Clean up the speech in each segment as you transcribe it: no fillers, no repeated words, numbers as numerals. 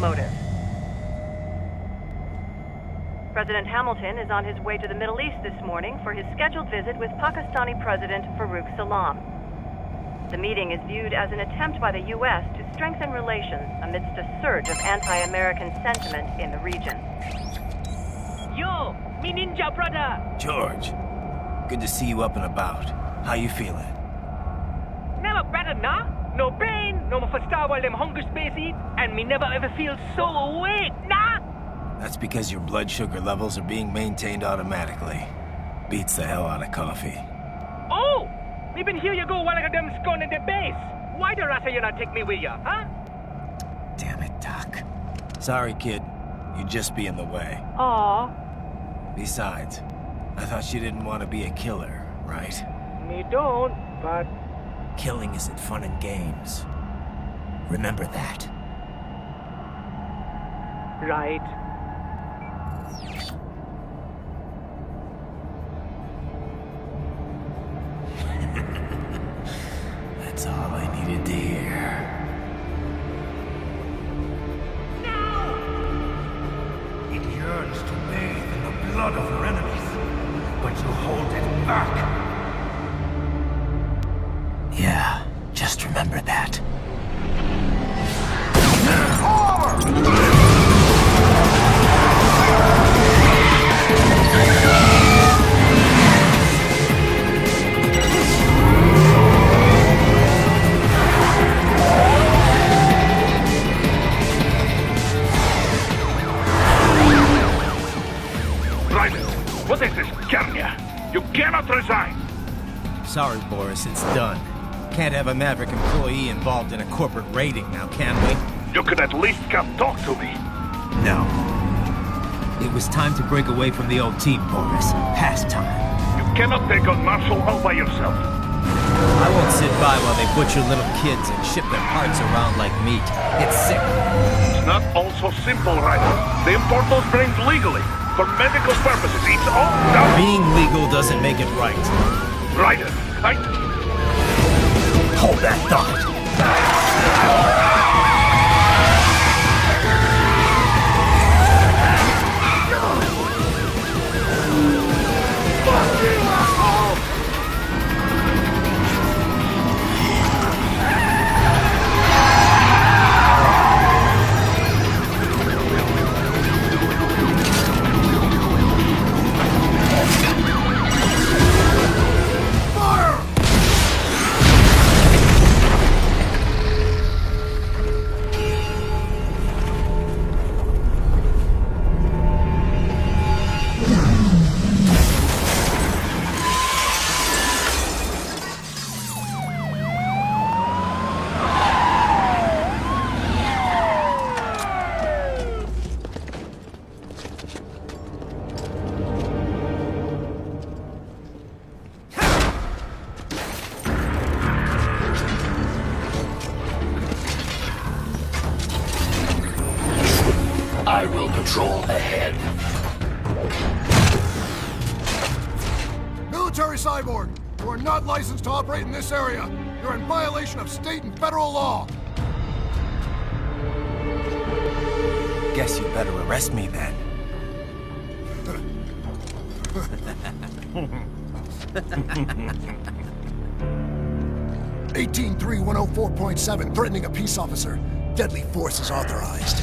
motive. President Hamilton is on his way to the Middle East this morning for his scheduled visit with Pakistani President Farouk Salam. The meeting is viewed as an attempt by the U.S. to strengthen relations amidst a surge of anti-American sentiment in the region. Yo, me ninja brother! George, good to see you up and about. How you feeling? Never better, nah? No pain, no more for star while them hunger space eat, and me never ever feel so awake, nah? That's because your blood sugar levels are being maintained automatically. Beats the hell out of coffee. Oh! Me been here you go while I got them scone in the base. Why the rasta you not take me with ya, huh? Damn it, Doc. Sorry, kid. You'd just be in the way. Aw. Besides, I thought you didn't want to be a killer, right? Me don't, but... Killing isn't fun and games. Remember that. Right. That's all I needed to hear. It yearns to bathe in the blood of your enemies, but you hold it back. Yeah, just remember that. Raiden, what is this, Kenya? You cannot resign. Sorry, Boris, it's done. Can't have a Maverick employee involved in a corporate raiding now, can we? You could at least come talk to me. No. It was time to break away from the old team, Boris. Past time. You cannot take on Marshall all by yourself. I won't sit by while they butcher little kids and ship their parts around like meat. It's sick. It's not all so simple, Raiden. They import those brains legally. For medical purposes, it's all done. Being legal doesn't make it right. Raiden, Hold that thought. I will patrol ahead. Military cyborg, you are not licensed to operate in this area. You're in violation of state and federal law. Guess you better arrest me then. 183-104.7, threatening a peace officer. Deadly force is authorized.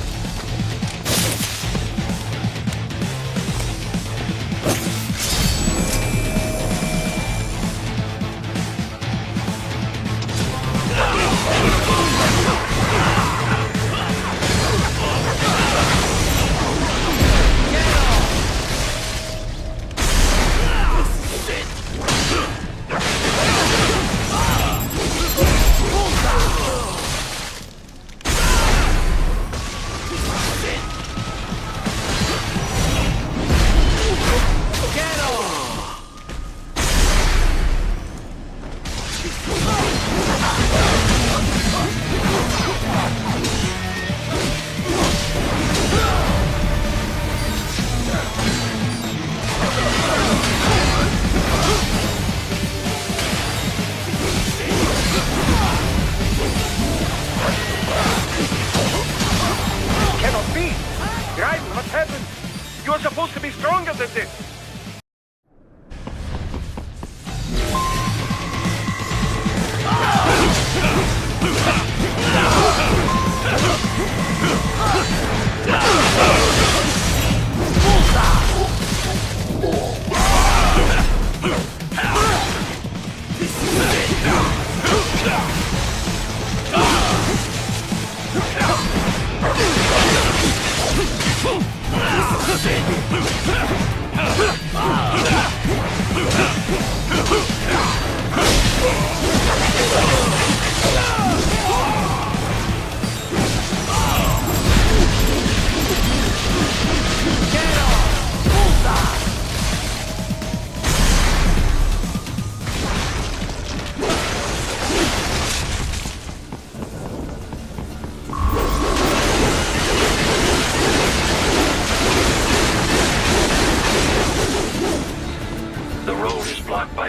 stronger than this.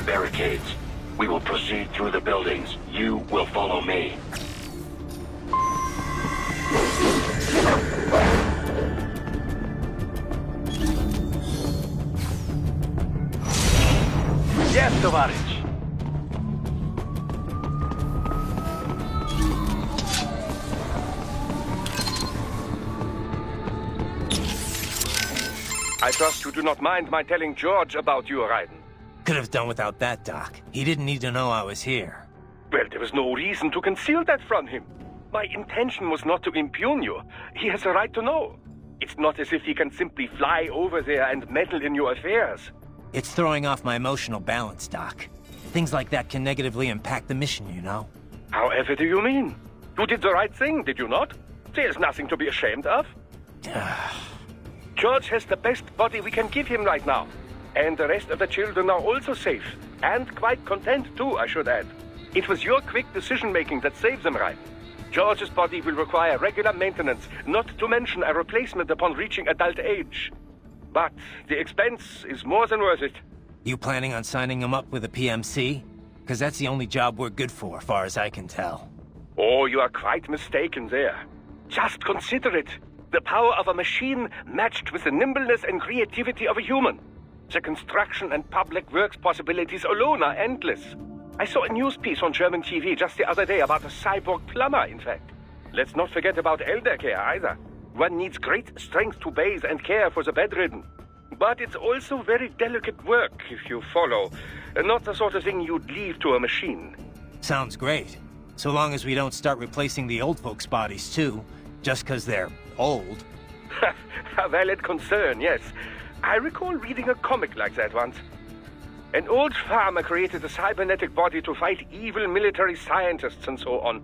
Barricades. We will proceed through the buildings. You will follow me. Yes, Tovarich. I trust you do not mind my telling George about you, Raiden. Could have done without that, Doc. He didn't need to know I was here. Well, there was no reason to conceal that from him. My intention was not to impugn you. He has a right to know. It's not as if he can simply fly over there and meddle in your affairs. It's throwing off my emotional balance, Doc. Things like that can negatively impact the mission, you know? However do you mean? You did the right thing, did you not? There's nothing to be ashamed of. George has the best body we can give him right now. And the rest of the children are also safe. And quite content too, I should add. It was your quick decision-making that saved them, right? George's body will require regular maintenance, not to mention a replacement upon reaching adult age. But the expense is more than worth it. You planning on signing him up with a PMC? Because that's the only job we're good for, far as I can tell. Oh, you are quite mistaken there. Just consider it. The power of a machine matched with the nimbleness and creativity of a human. The construction and public works possibilities alone are endless. I saw a news piece on German TV just the other day about a cyborg plumber, in fact. Let's not forget about elder care either. One needs great strength to bathe and care for the bedridden. But it's also very delicate work, if you follow. Not the sort of thing you'd leave to a machine. Sounds great. So long as we don't start replacing the old folks' bodies too, just because they're old. A valid concern, yes. I recall reading a comic like that once. An old farmer created a cybernetic body to fight evil military scientists and so on.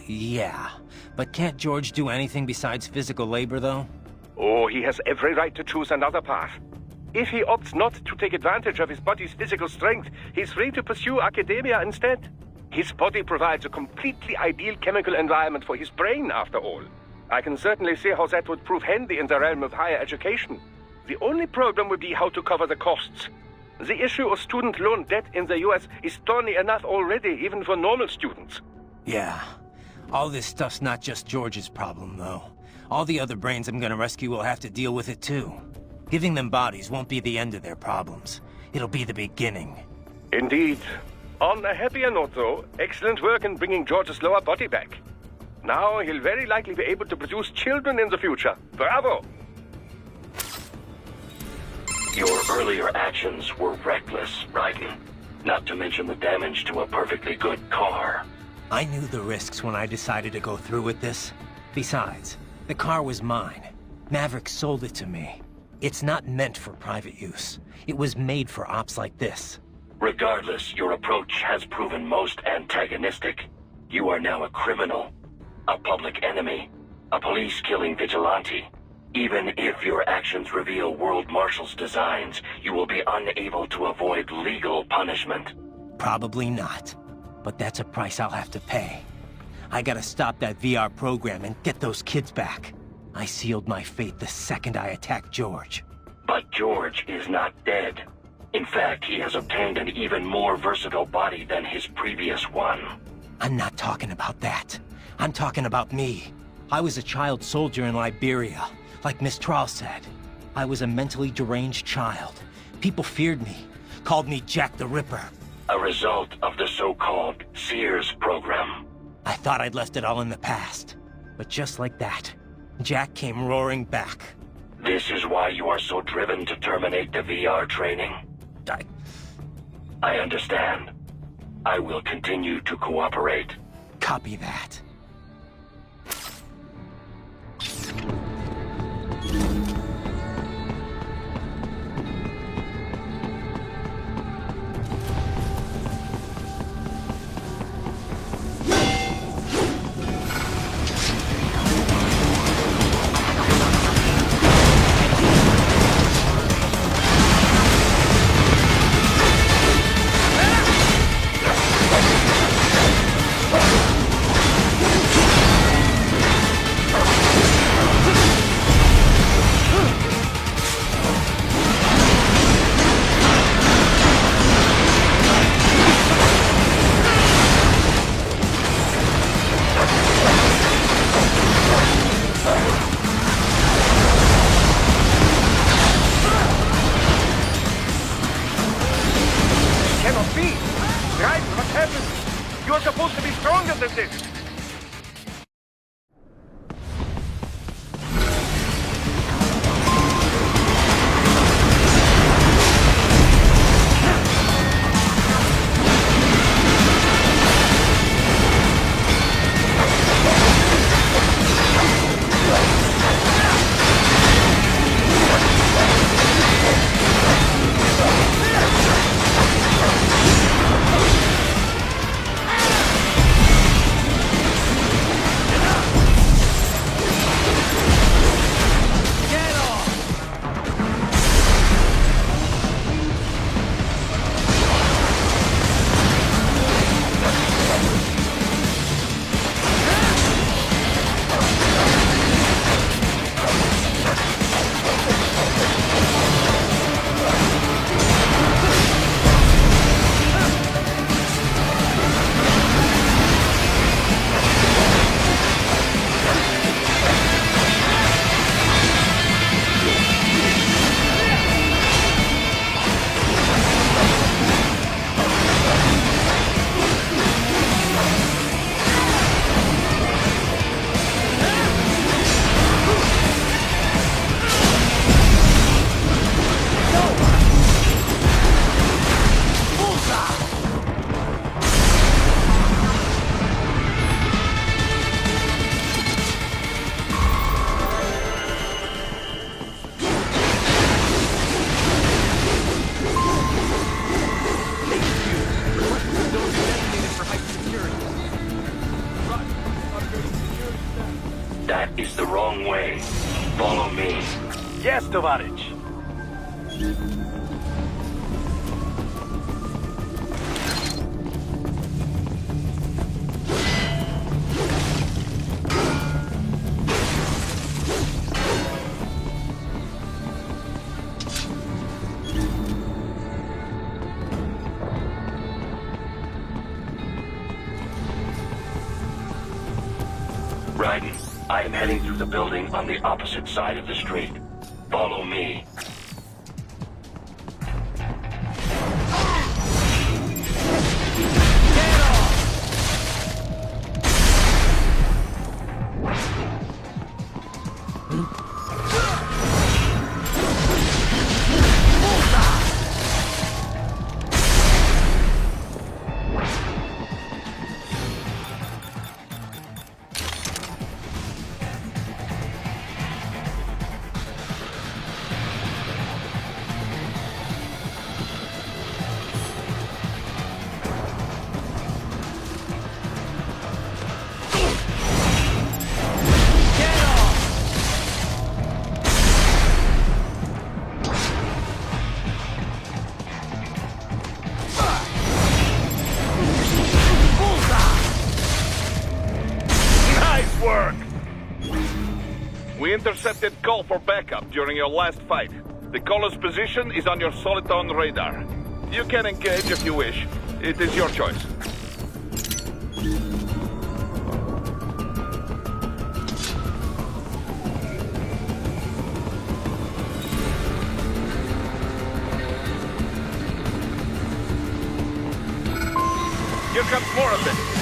Yeah. But can't George do anything besides physical labor, though? Oh, he has every right to choose another path. If he opts not to take advantage of his body's physical strength, he's free to pursue academia instead. His body provides a completely ideal chemical environment for his brain, after all. I can certainly see how that would prove handy in the realm of higher education. The only problem would be how to cover the costs. The issue of student loan debt in the US is thorny enough already, even for normal students. Yeah. All this stuff's not just George's problem, though. All the other brains I'm gonna rescue will have to deal with it, too. Giving them bodies won't be the end of their problems. It'll be the beginning. Indeed. On a happier note, though, excellent work in bringing George's lower body back. Now he'll very likely be able to produce children in the future. Bravo! Your earlier actions were reckless, Raiden. Not to mention the damage to a perfectly good car. I knew the risks when I decided to go through with this. Besides, the car was mine. Maverick sold it to me. It's not meant for private use. It was made for ops like this. Regardless, your approach has proven most antagonistic. You are now a criminal, a public enemy, a police-killing vigilante. Even if your actions reveal World Marshal's designs, you will be unable to avoid legal punishment. Probably not. But that's a price I'll have to pay. I gotta stop that VR program and get those kids back. I sealed my fate the second I attacked George. But George is not dead. In fact, he has obtained an even more versatile body than his previous one. I'm not talking about that. I'm talking about me. I was a child soldier in Liberia, like Miss Trawl said. I was a mentally deranged child. People feared me, called me Jack the Ripper. A result of the so-called Sears program. I thought I'd left it all in the past. But just like that, Jack came roaring back. This is why you are so driven to terminate the VR training? I understand. I will continue to cooperate. Copy that. Raiden, what happened? You're supposed to be stronger than this! That is the wrong way. Follow me. Yes, Tovarich. Raiden, I am heading through the building on the opposite side of the street. Follow me. We intercepted call for backup during your last fight. The caller's position is on your Soliton radar. You can engage if you wish. It is your choice. comes more of it.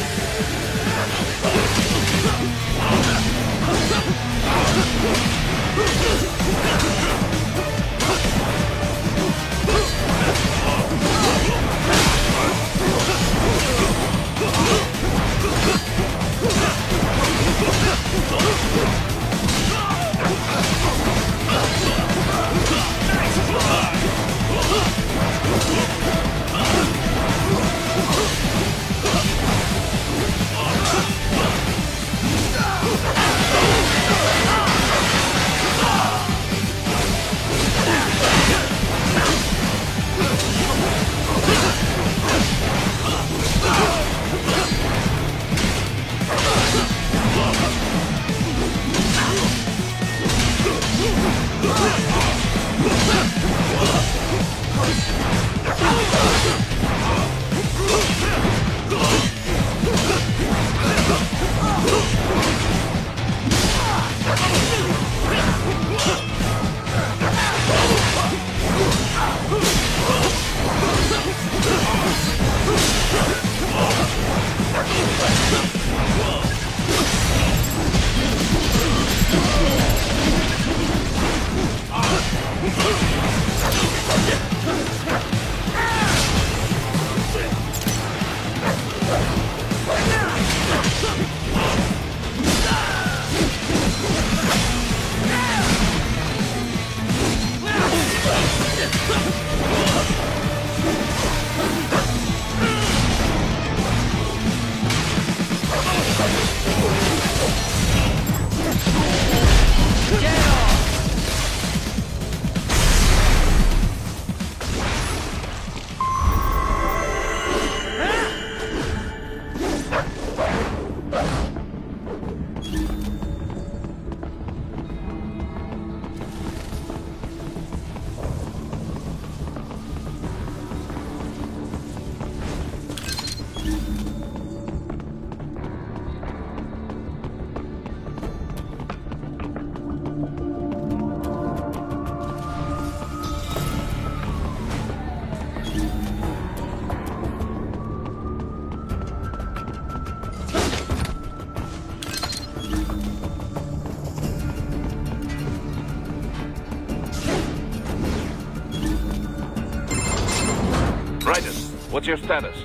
Raiden, what's your status?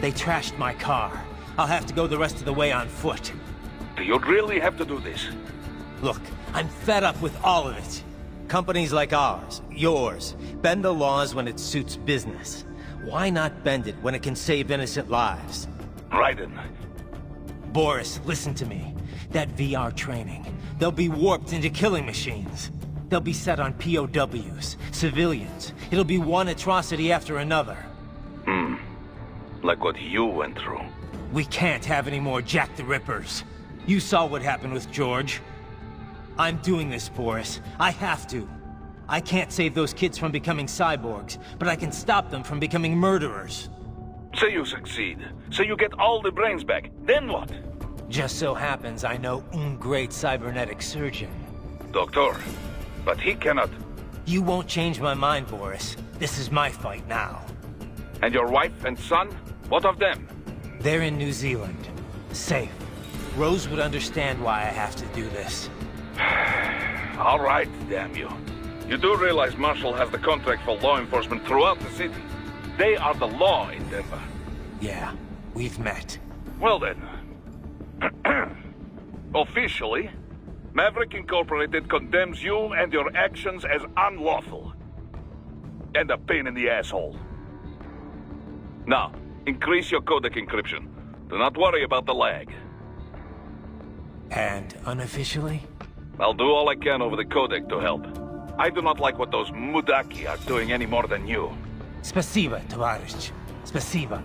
They trashed my car. I'll have to go the rest of the way on foot. Do you really have to do this? Look, I'm fed up with all of it. Companies like ours, yours, bend the laws when it suits business. Why not bend it when it can save innocent lives? Raiden. Boris, listen to me. That VR training, they'll be warped into killing machines. They'll be set on POWs, civilians. It'll be one atrocity after another. Like what you went through. We can't have any more Jack the Rippers. You saw what happened with George. I'm doing this, Boris. I have to. I can't save those kids from becoming cyborgs, but I can stop them from becoming murderers. Say you succeed. Say you get all the brains back. Then what? Just so happens I know un great cybernetic surgeon. Doctor. But he cannot. You won't change my mind, Boris. This is my fight now. And your wife and son? What of them? They're in New Zealand. Safe. Rose would understand why I have to do this. All right, damn you. You do realize Marshall has the contract for law enforcement throughout the city. They are the law in Denver. Yeah, we've met. Well then. Officially, Maverick Incorporated condemns you and your actions as unlawful. And a pain in the asshole. Now, increase your codec encryption. Do not worry about the lag. And unofficially? I'll do all I can over the codec to help. I do not like what those Mudaki are doing any more than you. Spasiba, Tavarish. Spasiba.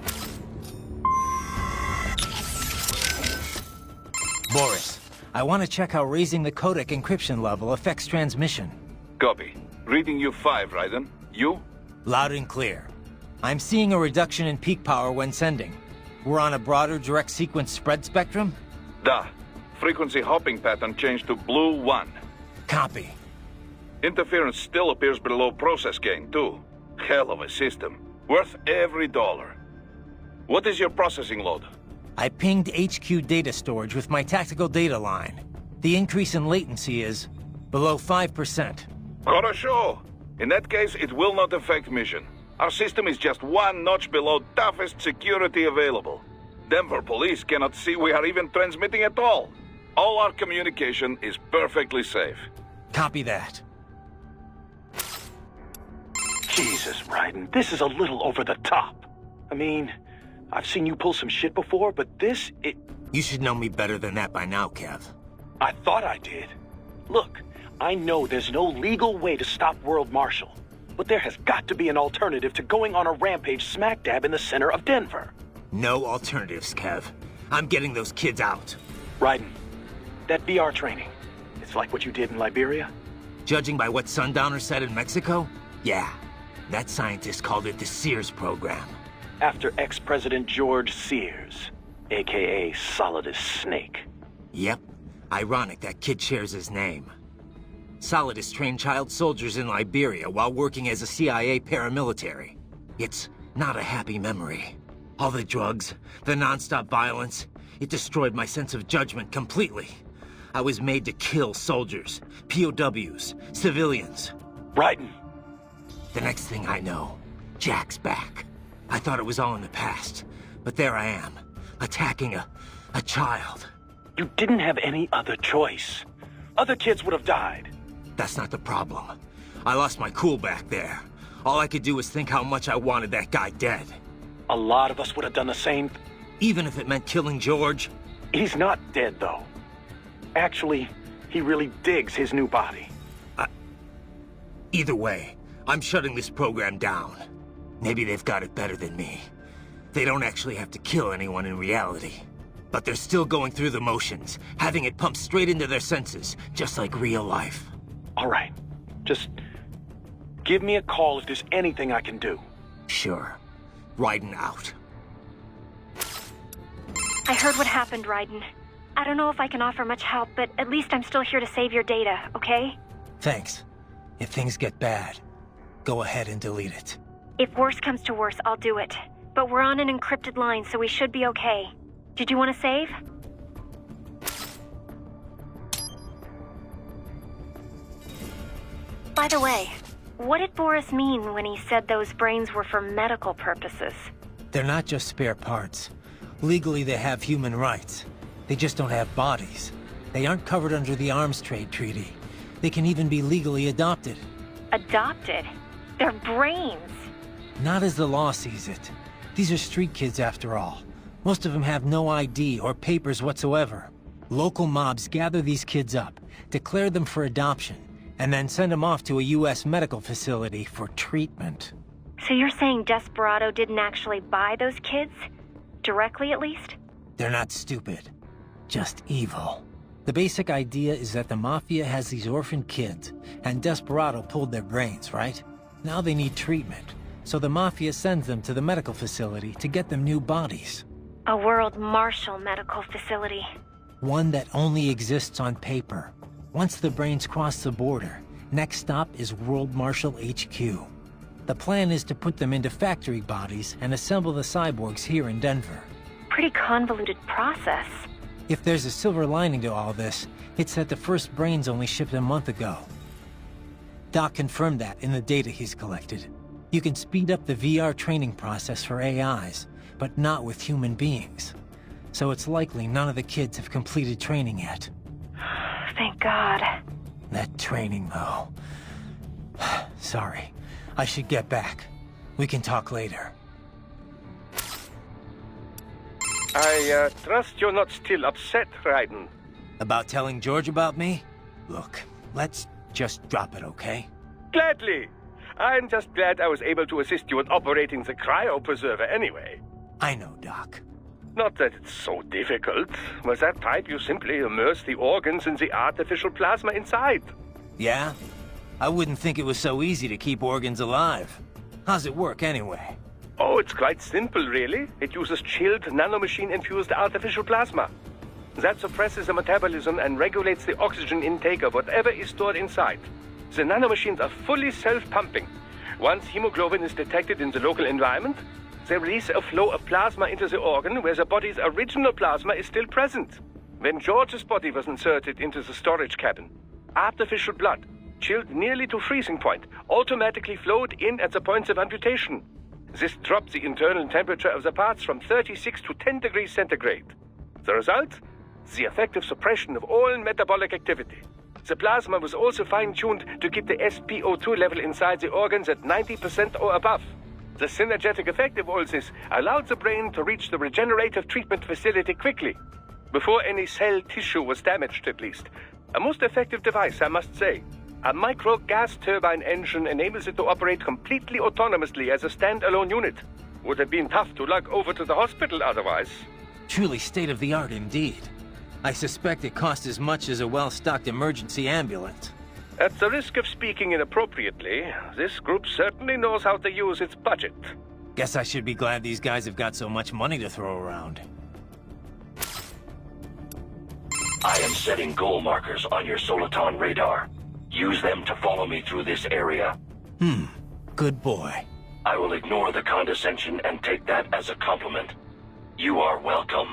Boris, I want to check how raising the codec encryption level affects transmission. Copy. Reading you 5, Raiden. You? Loud and clear. I'm seeing a reduction in peak power when sending. We're on a broader direct sequence spread spectrum? Da. Frequency hopping pattern changed to blue 1. Copy. Interference still appears below process gain, too. Hell of a system. Worth every dollar. What is your processing load? I pinged HQ data storage with my tactical data line. The increase in latency is below 5%. Хорошо. In that case, it will not affect mission. Our system is just one notch below toughest security available. Denver police cannot see we are even transmitting at all. All our communication is perfectly safe. Copy that. Jesus, Raiden, this is a little over the top. I mean, I've seen you pull some shit before, but this, You should know me better than that by now, Kev. I thought I did. Look, I know there's no legal way to stop World Marshal, but there has got to be an alternative to going on a rampage smack dab in the center of Denver. No alternatives, Kev. I'm getting those kids out. Raiden, that VR training, it's like what you did in Liberia? Judging by what Sundowner said in Mexico, yeah. That scientist called it the Sears program. After ex-President George Sears, aka Solidus Snake. Yep. Ironic that kid shares his name. Solidus trained child soldiers in Liberia while working as a CIA paramilitary. It's not a happy memory. All the drugs, the non-stop violence, it destroyed my sense of judgment completely. I was made to kill soldiers, POWs, civilians. Raiden. The next thing I know, Jack's back. I thought it was all in the past, but there I am, attacking a child. You didn't have any other choice. Other kids would have died. That's not the problem. I lost my cool back there. All I could do was think how much I wanted that guy dead. A lot of us would have done the same. Even if it meant killing George. He's not dead, though. Actually, he really digs his new body. Either way, I'm shutting this program down. Maybe they've got it better than me. They don't actually have to kill anyone in reality. But they're still going through the motions, having it pumped straight into their senses, just like real life. All right. Just give me a call if there's anything I can do. Sure. Raiden out. I heard what happened, Raiden. I don't know if I can offer much help, but at least I'm still here to save your data, okay? Thanks. If things get bad, go ahead and delete it. If worse comes to worse, I'll do it. But we're on an encrypted line, so we should be okay. Did you want to save? By the way, what did Boris mean when he said those brains were for medical purposes? They're not just spare parts. Legally, they have human rights. They just don't have bodies. They aren't covered under the Arms Trade Treaty. They can even be legally adopted. Adopted? They're brains! Not as the law sees it. These are street kids after all. Most of them have no ID or papers whatsoever. Local mobs gather these kids up, declare them for adoption, and then send them off to a U.S. medical facility for treatment. So you're saying Desperado didn't actually buy those kids? Directly, at least? They're not stupid. Just evil. The basic idea is that the Mafia has these orphaned kids, and Desperado pulled their brains, right? Now they need treatment, so the Mafia sends them to the medical facility to get them new bodies. A World Marshal medical facility. One that only exists on paper. Once the brains cross the border, next stop is World Marshal HQ. The plan is to put them into factory bodies and assemble the cyborgs here in Denver. Pretty convoluted process. If there's a silver lining to all this, it's that the first brains only shipped a month ago. Doc confirmed that in the data he's collected. You can speed up the VR training process for AIs, but not with human beings. So it's likely none of the kids have completed training yet. Thank God. That training, though. Sorry. I should get back. We can talk later. I trust you're not still upset, Raiden. About telling George about me? Look, let's just drop it, okay? Gladly. I'm just glad I was able to assist you in operating the cryopreserver anyway. I know, Doc. Not that it's so difficult. With that pipe, you simply immerse the organs in the artificial plasma inside. Yeah? I wouldn't think it was so easy to keep organs alive. How's it work, anyway? Oh, it's quite simple, really. It uses chilled nanomachine-infused artificial plasma. That suppresses the metabolism and regulates the oxygen intake of whatever is stored inside. The nanomachines are fully self-pumping. Once hemoglobin is detected in the local environment, They release a flow of plasma into the organ where the body's original plasma is still present. When George's body was inserted into the storage cabin, artificial blood, chilled nearly to freezing point, automatically flowed in at the points of amputation. This dropped the internal temperature of the parts from 36 to 10 degrees centigrade. The result? The effective suppression of all metabolic activity. The plasma was also fine-tuned to keep the SpO2 level inside the organs at 90% or above. The synergetic effect of all this allowed the brain to reach the regenerative treatment facility quickly, before any cell tissue was damaged at least. A most effective device, I must say. A micro gas turbine engine enables it to operate completely autonomously as a standalone unit. Would have been tough to lug over to the hospital otherwise. Truly state-of-the-art indeed. I suspect it cost as much as a well-stocked emergency ambulance. At the risk of speaking inappropriately, this group certainly knows how to use its budget. Guess I should be glad these guys have got so much money to throw around. I am setting goal markers on your Soliton radar. Use them to follow me through this area. Good boy. I will ignore the condescension and take that as a compliment. You are welcome.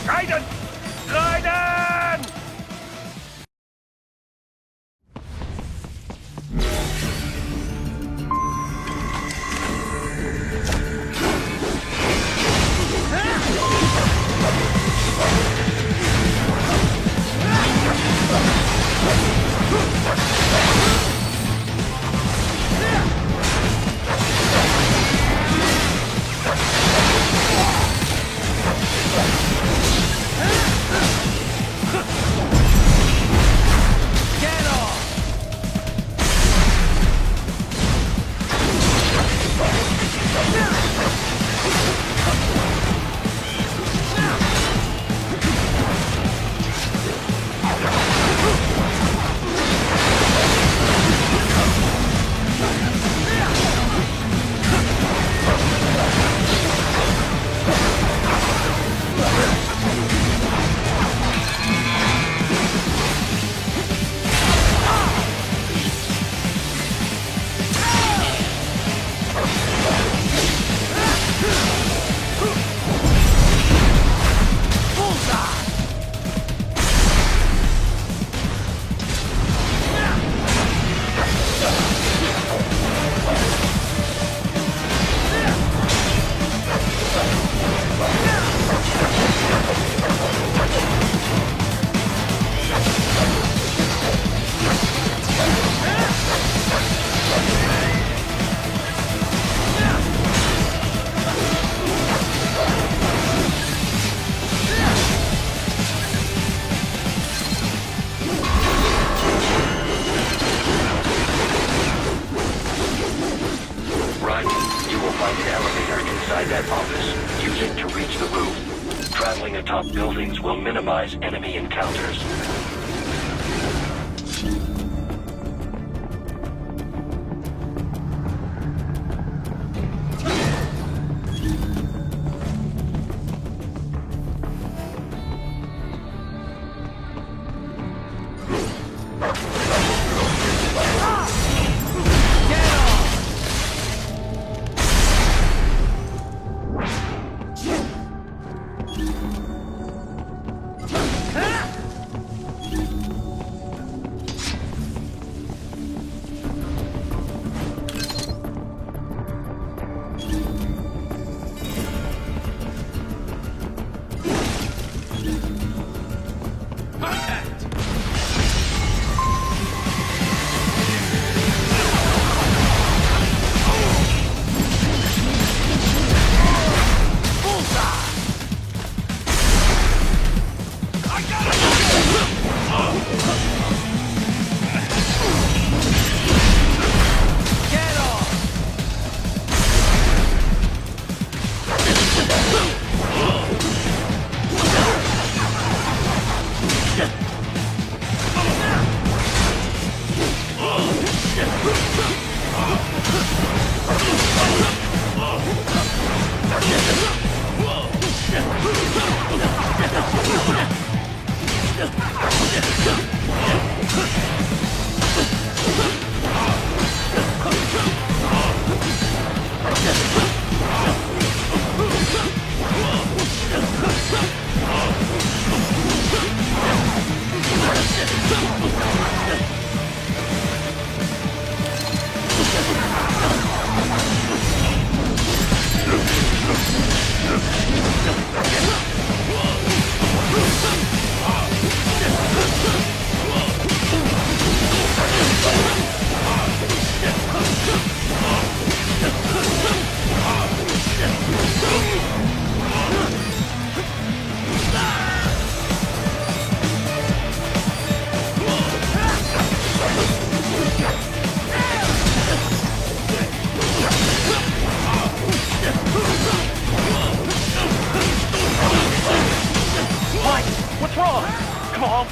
Raiden! Raiden! Traveling atop buildings will minimize enemy encounters.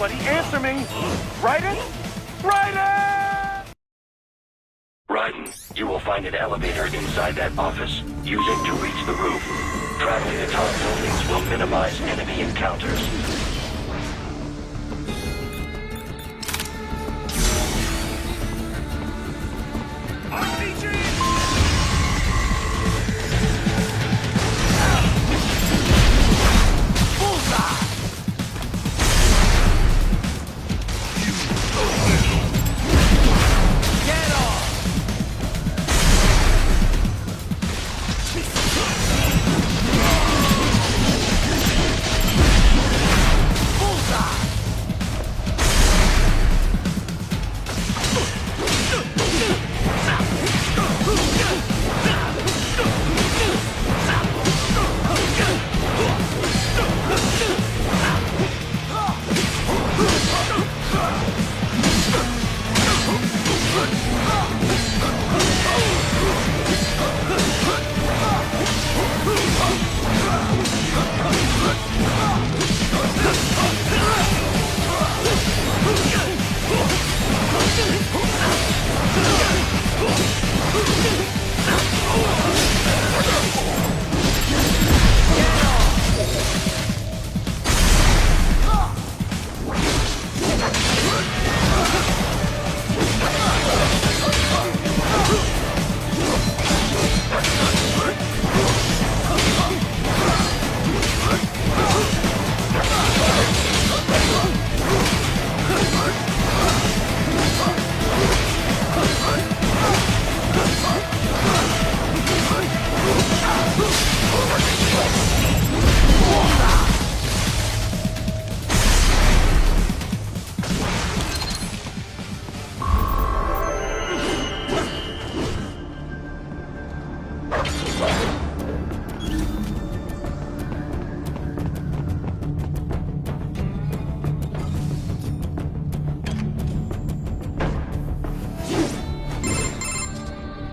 Somebody answer me! Raiden? Raiden! Raiden, you will find an elevator inside that office. Use it to reach the roof. Traveling to top buildings will minimize enemy encounters.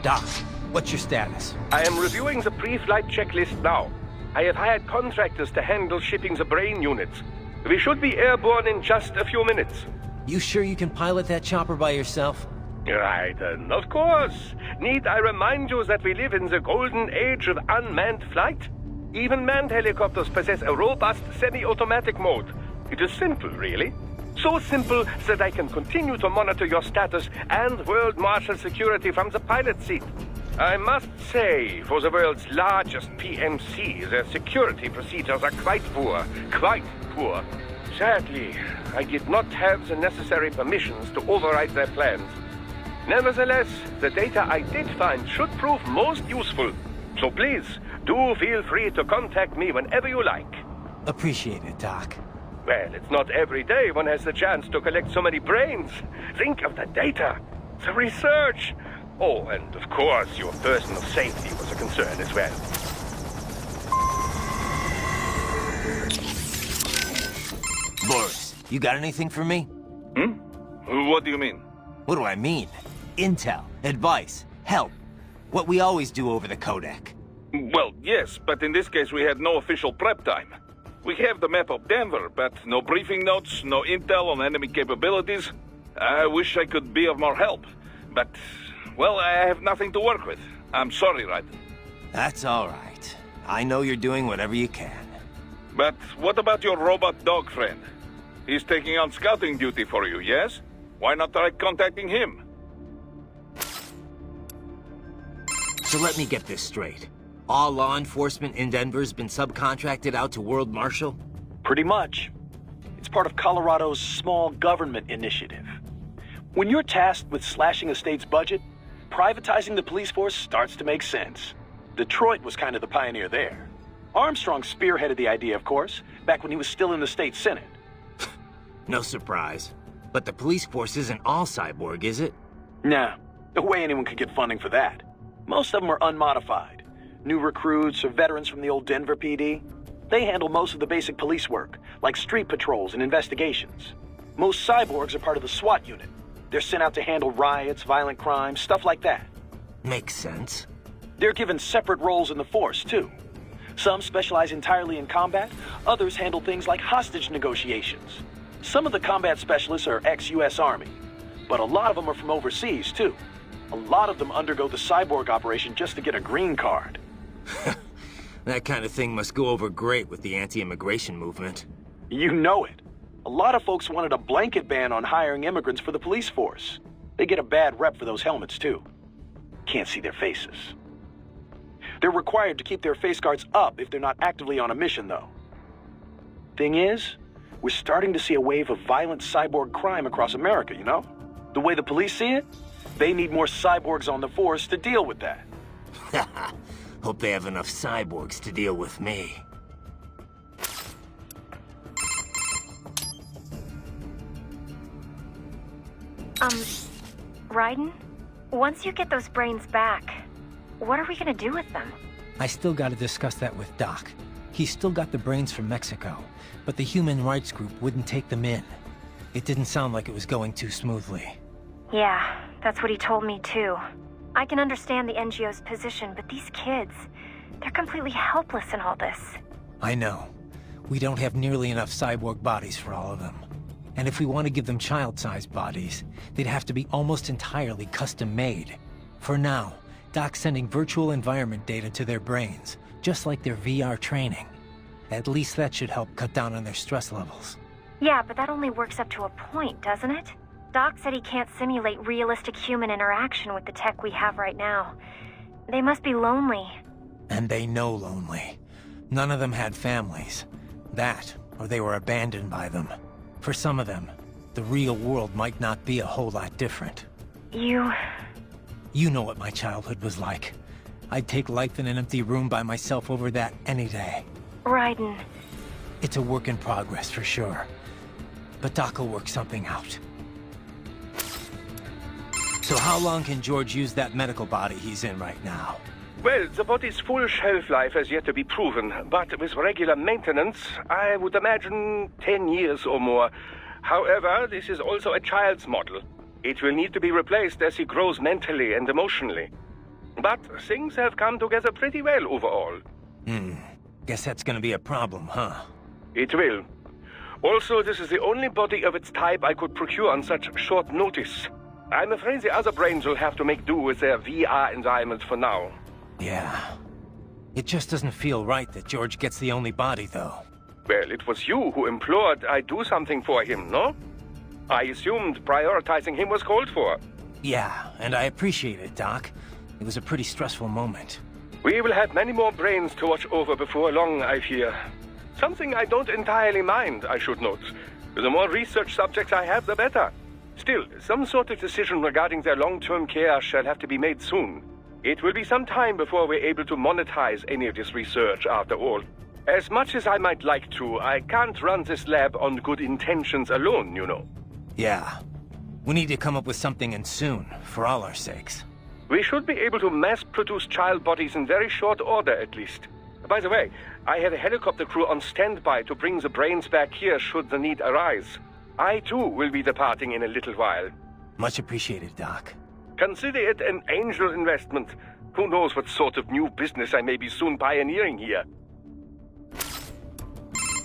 Doc, what's your status? I am reviewing the pre-flight checklist now. I have hired contractors to handle shipping the brain units. We should be airborne in just a few minutes. You sure you can pilot that chopper by yourself? Raiden, of course. Need I remind you that we live in the golden age of unmanned flight? Even manned helicopters possess a robust semi-automatic mode. It is simple, really. So simple that I can continue to monitor your status and world marshal security from the pilot seat. I must say, for the world's largest PMC, their security procedures are quite poor. Quite poor. Sadly, I did not have the necessary permissions to override their plans. Nevertheless, the data I did find should prove most useful. So please, do feel free to contact me whenever you like. Appreciate it, Doc. Well, it's not every day one has the chance to collect so many brains. Think of the data, the research. Oh, and of course, your personal safety was a concern as well. Boris, you got anything for me? What do you mean? What do I mean? Intel, advice, help. What we always do over the codec. Well, yes, but in this case we had no official prep time. We have the map of Denver, but no briefing notes, no intel on enemy capabilities. I wish I could be of more help, but, well, I have nothing to work with. I'm sorry, Raiden. That's all right. I know you're doing whatever you can. But what about your robot dog friend? He's taking on scouting duty for you, yes? Why not try contacting him? So let me get this straight. All law enforcement in Denver's been subcontracted out to World Marshal? Pretty much. It's part of Colorado's small government initiative. When you're tasked with slashing a state's budget, privatizing the police force starts to make sense. Detroit was kind of the pioneer there. Armstrong spearheaded the idea, of course, back when he was still in the state senate. No surprise. But the police force isn't all cyborg, is it? Nah, no way anyone could get funding for that. Most of them are unmodified. New recruits or veterans from the old Denver PD. They handle most of the basic police work, like street patrols and investigations. Most cyborgs are part of the SWAT unit. They're sent out to handle riots, violent crimes, stuff like that. Makes sense. They're given separate roles in the force, too. Some specialize entirely in combat, others handle things like hostage negotiations. Some of the combat specialists are ex-US Army, but a lot of them are from overseas, too. A lot of them undergo the cyborg operation just to get a green card. That kind of thing must go over great with the anti-immigration movement. You know it. A lot of folks wanted a blanket ban on hiring immigrants for the police force. They get a bad rep for those helmets, too. Can't see their faces. They're required to keep their face guards up if they're not actively on a mission, though. Thing is, we're starting to see a wave of violent cyborg crime across America, you know? The way the police see it, they need more cyborgs on the force to deal with that. Hope they have enough cyborgs to deal with me. Raiden? Once you get those brains back, what are we gonna do with them? I still gotta discuss that with Doc. He's still got the brains from Mexico, but the human rights group wouldn't take them in. It didn't sound like it was going too smoothly. Yeah, that's what he told me too. I can understand the NGO's position, but these kids, they're completely helpless in all this. I know. We don't have nearly enough cyborg bodies for all of them. And if we want to give them child-sized bodies, they'd have to be almost entirely custom-made. For now, Doc's sending virtual environment data to their brains, just like their VR training. At least that should help cut down on their stress levels. Yeah, but that only works up to a point, doesn't it? Doc said he can't simulate realistic human interaction with the tech we have right now. They must be lonely. And they know lonely. None of them had families. That, or they were abandoned by them. For some of them, the real world might not be a whole lot different. You know what my childhood was like. I'd take life in an empty room by myself over that any day. Raiden. It's a work in progress for sure. But Doc will work something out. So how long can George use that medical body he's in right now? Well, the body's full shelf life has yet to be proven, but with regular maintenance, I would imagine 10 years or more. However, this is also a child's model. It will need to be replaced as he grows mentally and emotionally. But things have come together pretty well overall. Guess that's gonna be a problem, huh? It will. Also, this is the only body of its type I could procure on such short notice. I'm afraid the other brains will have to make do with their VR environment for now. Yeah. It just doesn't feel right that George gets the only body, though. Well, it was you who implored I do something for him, no? I assumed prioritizing him was called for. Yeah, and I appreciate it, Doc. It was a pretty stressful moment. We will have many more brains to watch over before long, I fear. Something I don't entirely mind, I should note. The more research subjects I have, the better. Still, some sort of decision regarding their long-term care shall have to be made soon. It will be some time before we're able to monetize any of this research, after all. As much as I might like to, I can't run this lab on good intentions alone, you know. Yeah. We need to come up with something, and soon, for all our sakes. We should be able to mass-produce child bodies in very short order, at least. By the way, I have a helicopter crew on standby to bring the brains back here should the need arise. I, too, will be departing in a little while. Much appreciated, Doc. Consider it an angel investment. Who knows what sort of new business I may be soon pioneering here.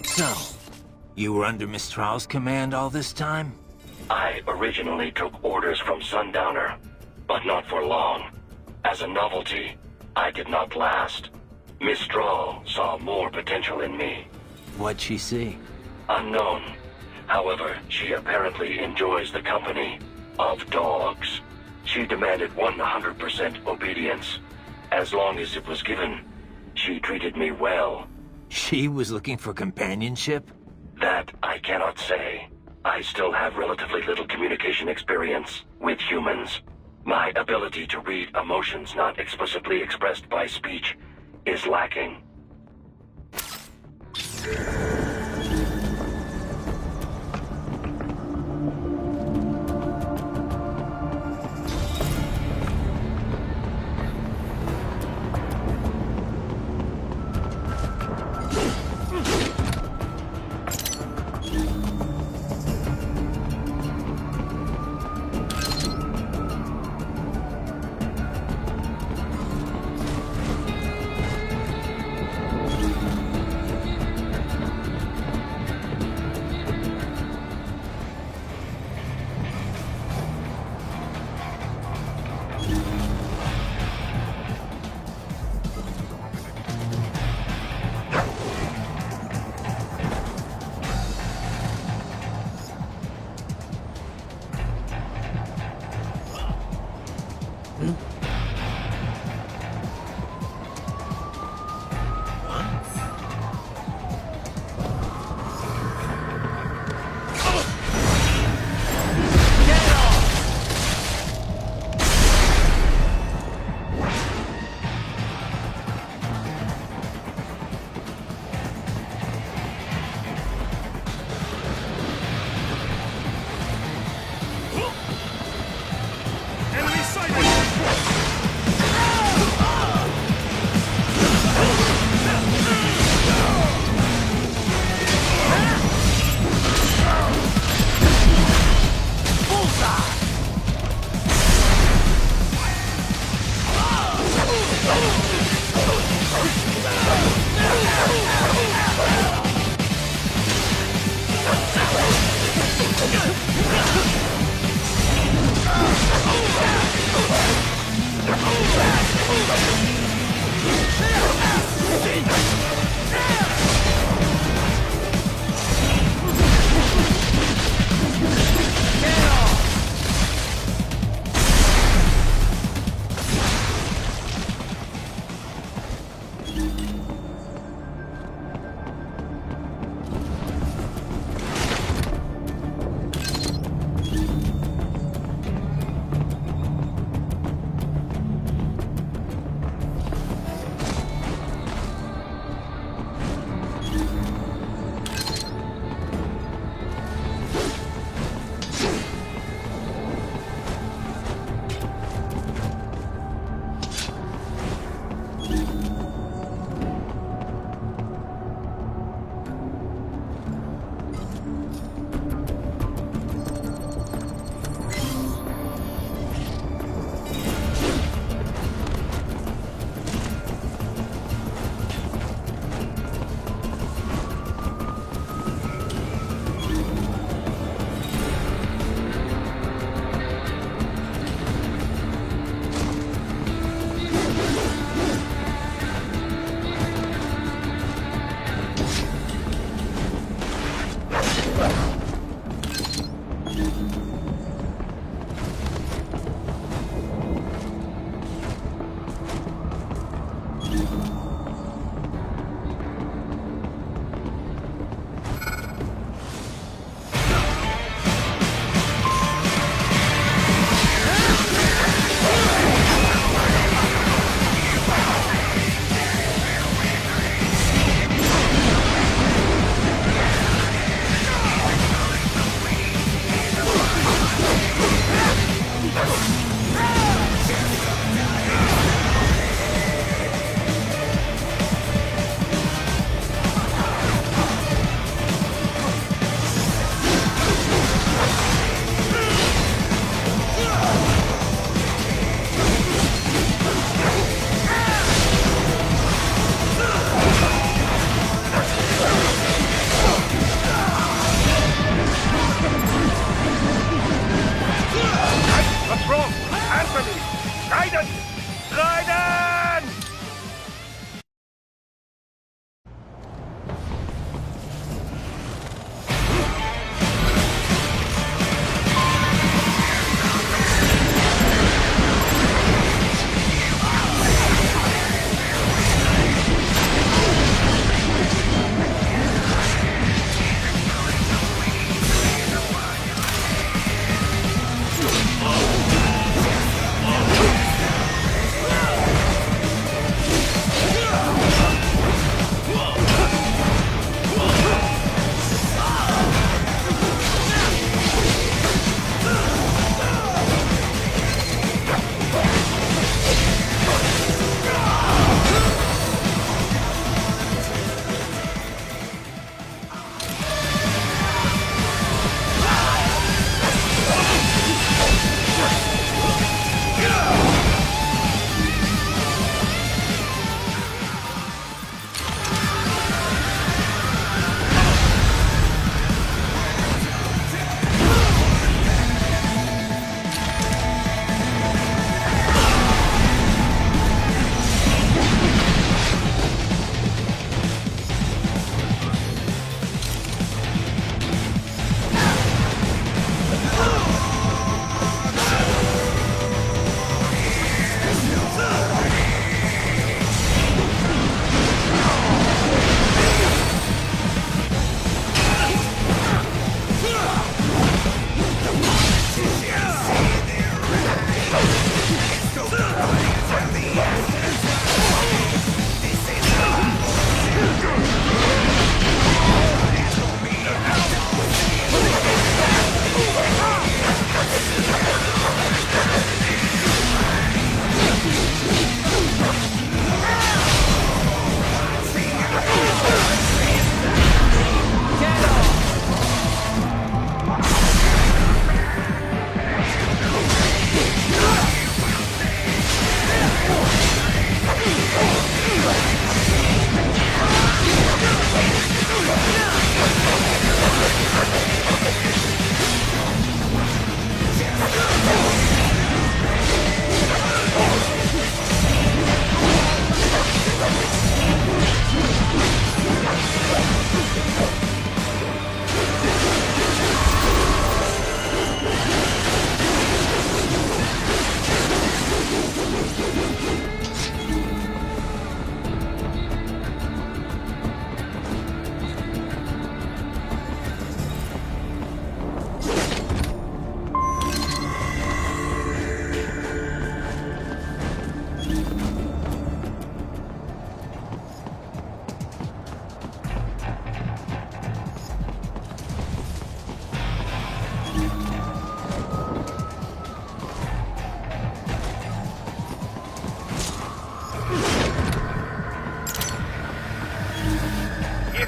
So, you were under Mistral's command all this time? I originally took orders from Sundowner, but not for long. As a novelty, I did not last. Mistral saw more potential in me. What'd she see? Unknown. However, she apparently enjoys the company of dogs. She demanded 100% obedience. As long as it was given, she treated me well. She was looking for companionship? That I cannot say. I still have relatively little communication experience with humans. My ability to read emotions not explicitly expressed by speech is lacking.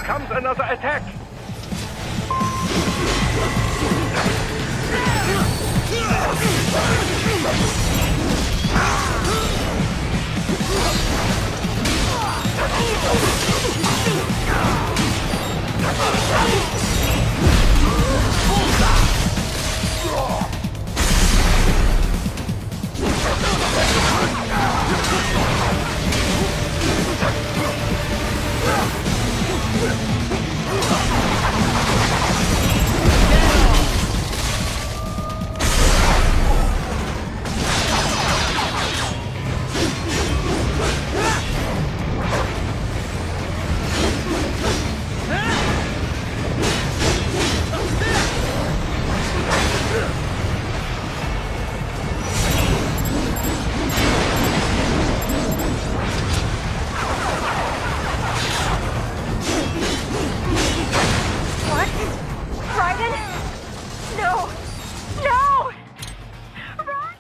comes another attack! What? Raiden? No! No! Raiden!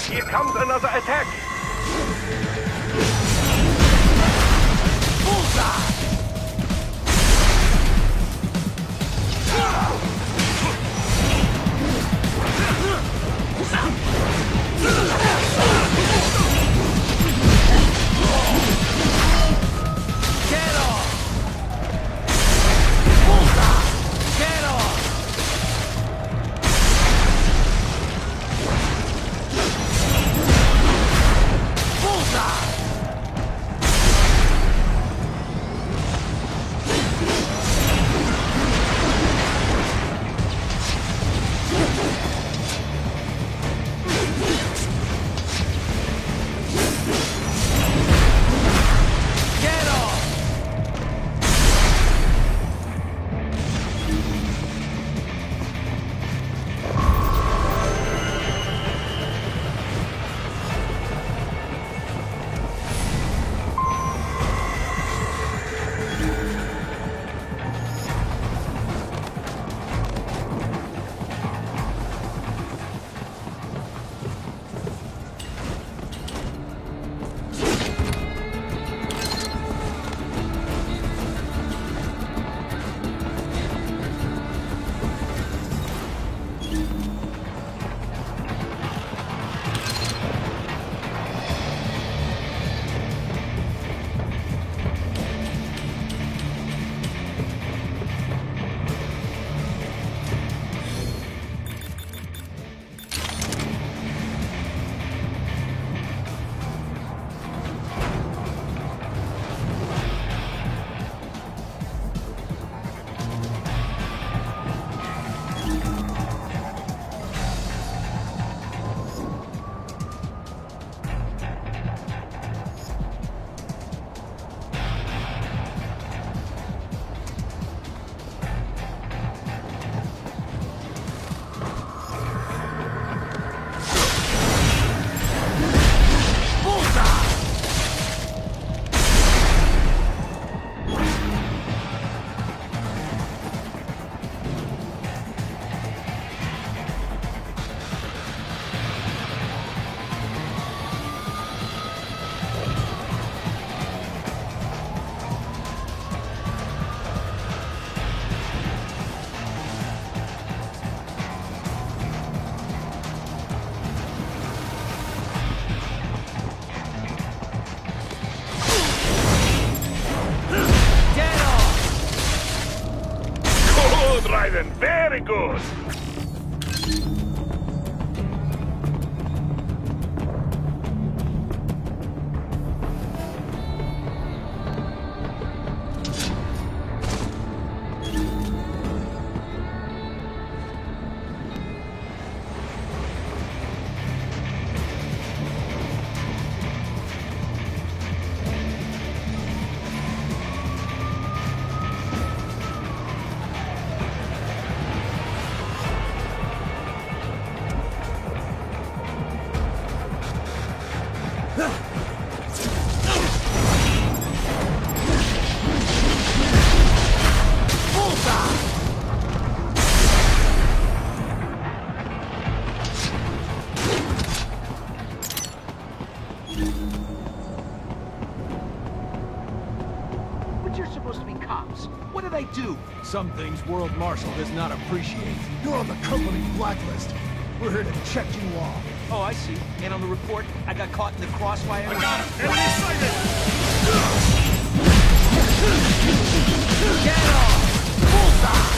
Here comes another attack! Raiden, very good! do. Some things World Marshal does not appreciate. You're on the company blacklist. We're here to check you off. Oh, I see. And on the report, I got caught in the crossfire. I got him! Enemy sighted! Get off! Bullseye!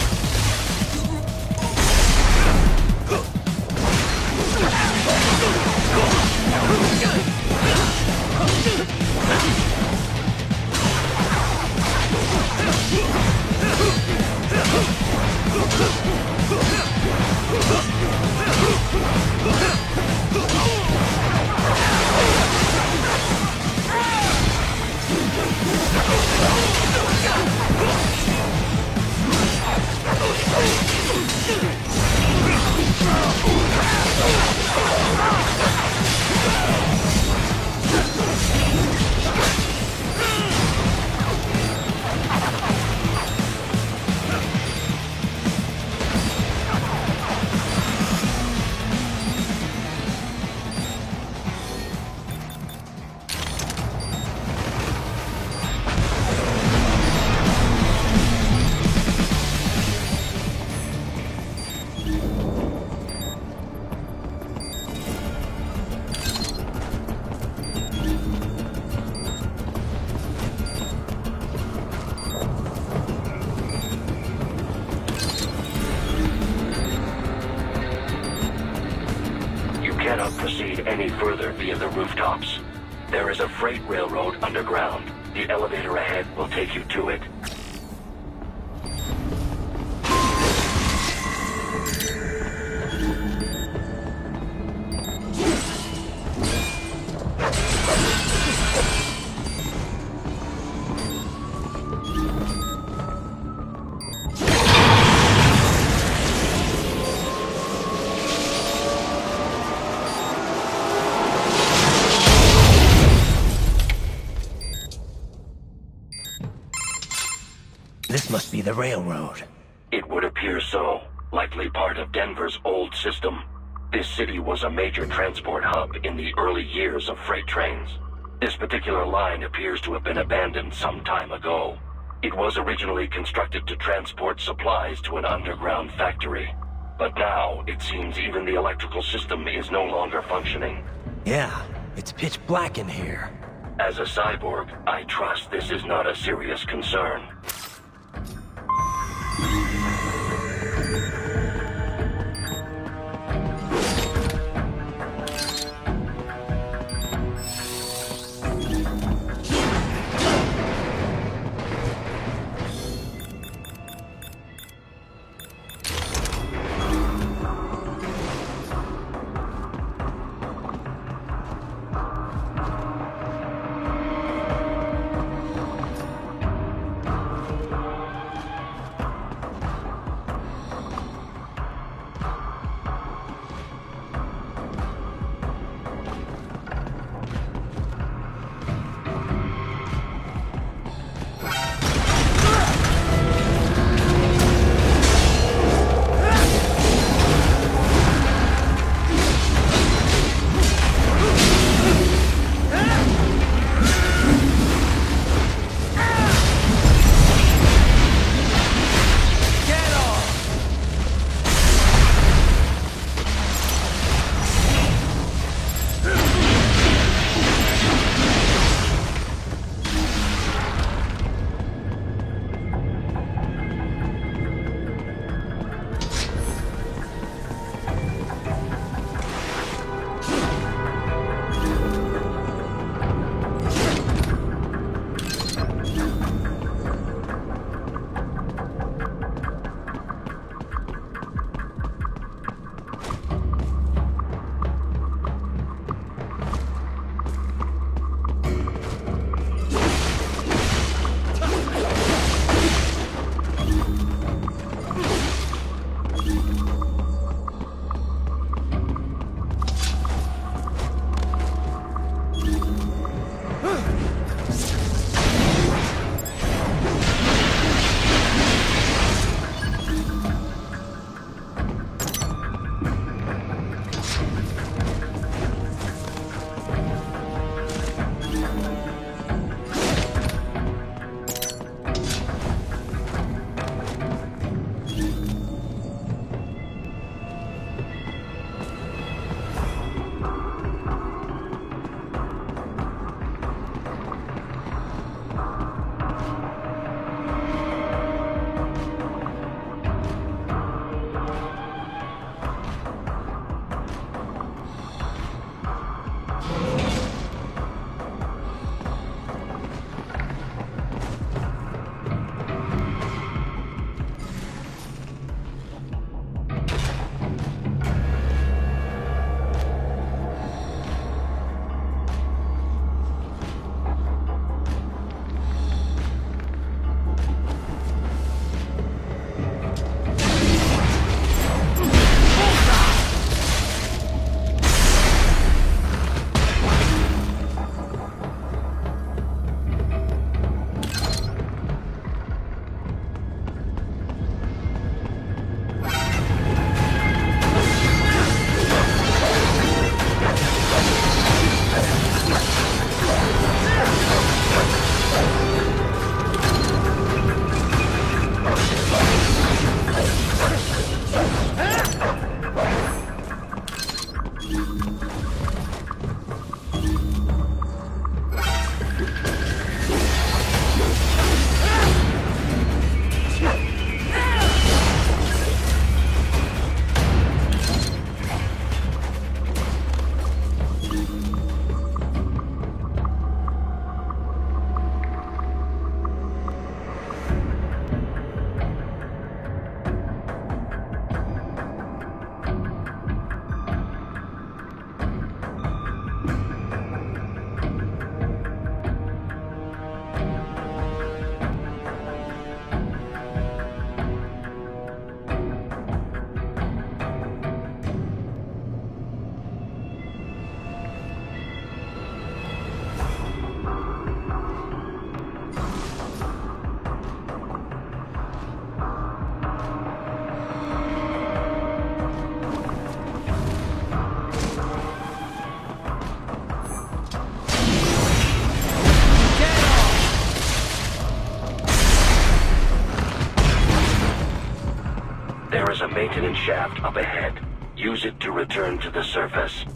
Cannot proceed any further via the rooftops. There is a freight railroad underground. The elevator ahead will take you to it. This must be the railroad. It would appear so. Likely part of Denver's old system. This city was a major transport hub in the early years of freight trains. This particular line appears to have been abandoned some time ago. It was originally constructed to transport supplies to an underground factory. But now, it seems even the electrical system is no longer functioning. Yeah, it's pitch black in here. As a cyborg, I trust this is not a serious concern. There is a maintenance shaft up ahead. Use it to return to the surface.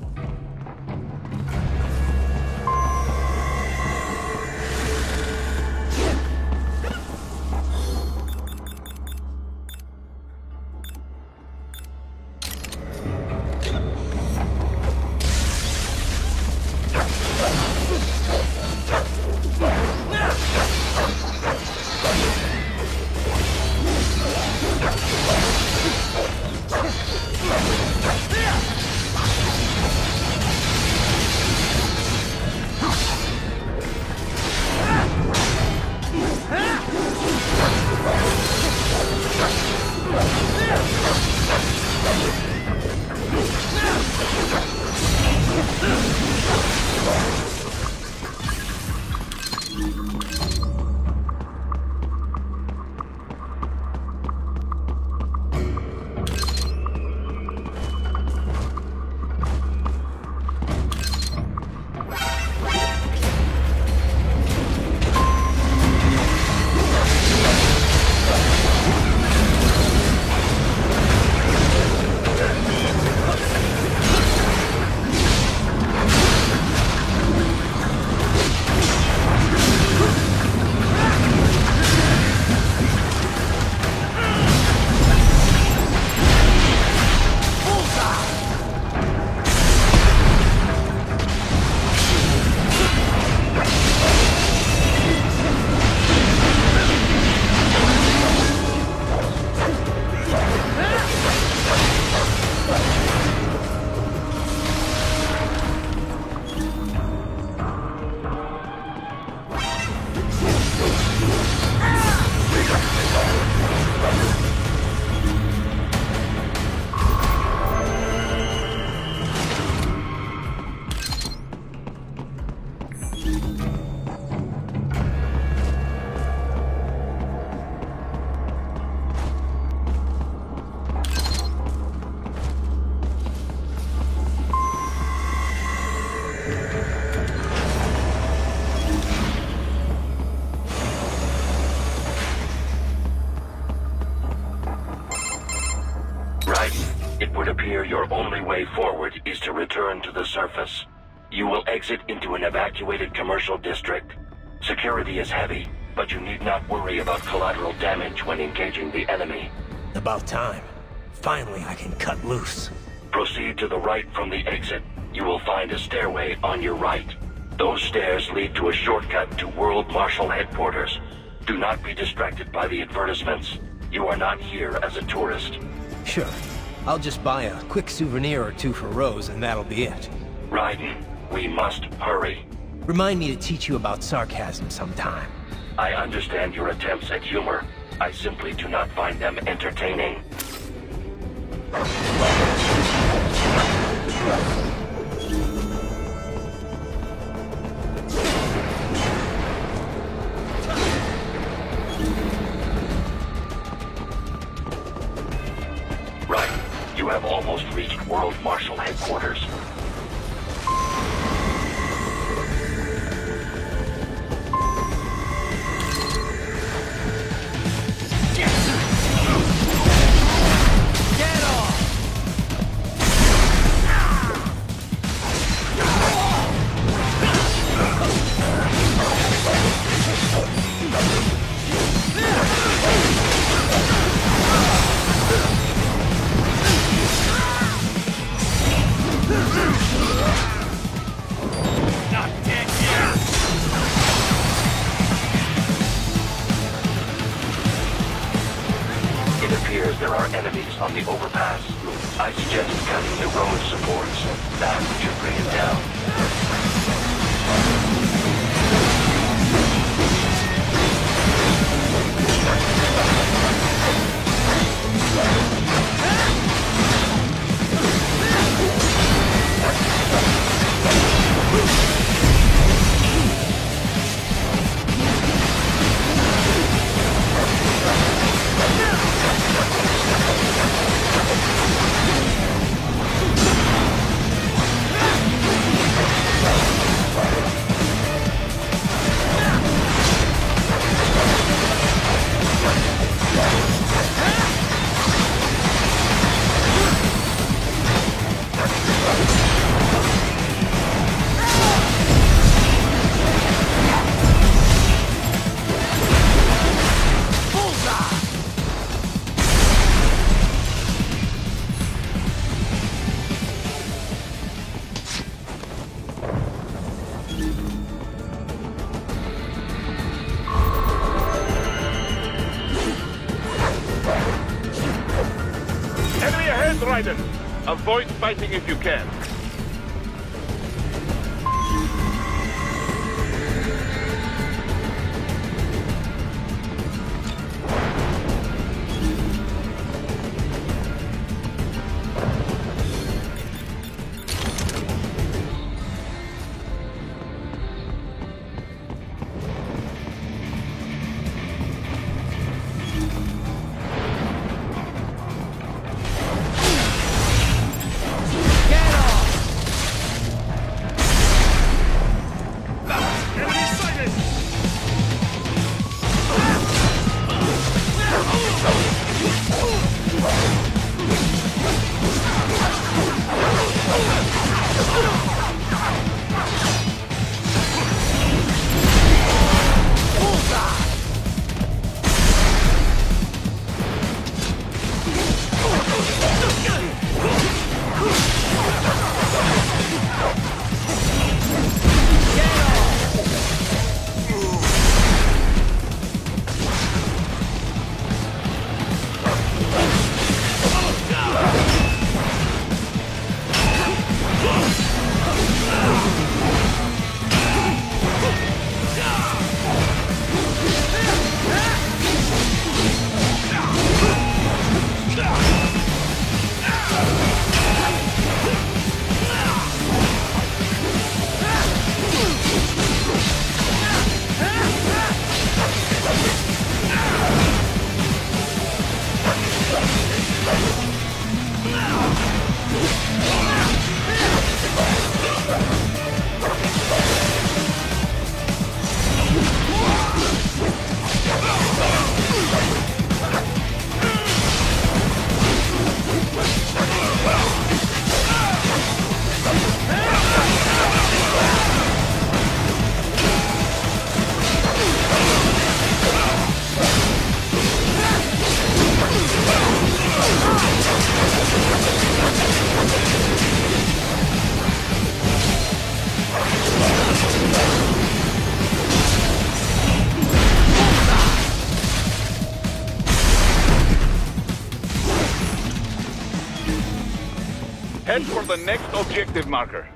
It would appear your only way forward is to return to the surface. You will exit into an evacuated commercial district. Security is heavy, but you need not worry about collateral damage when engaging the enemy. About time. Finally, I can cut loose. Proceed to the right from the exit. You will find a stairway on your right. Those stairs lead to a shortcut to World Marshal Headquarters. Do not be distracted by the advertisements. You are not here as a tourist. Sure. I'll just buy a quick souvenir or two for Rose, and that'll be it. Raiden, we must hurry. Remind me to teach you about sarcasm sometime. I understand your attempts at humor. I simply do not find them entertaining. Right. You have almost reached World Marshal Headquarters. It appears there are enemies on the overpass. I suggest cutting the road supports. That should bring it down. Defend Raiden. Avoid fighting if you can. Head for the next objective marker.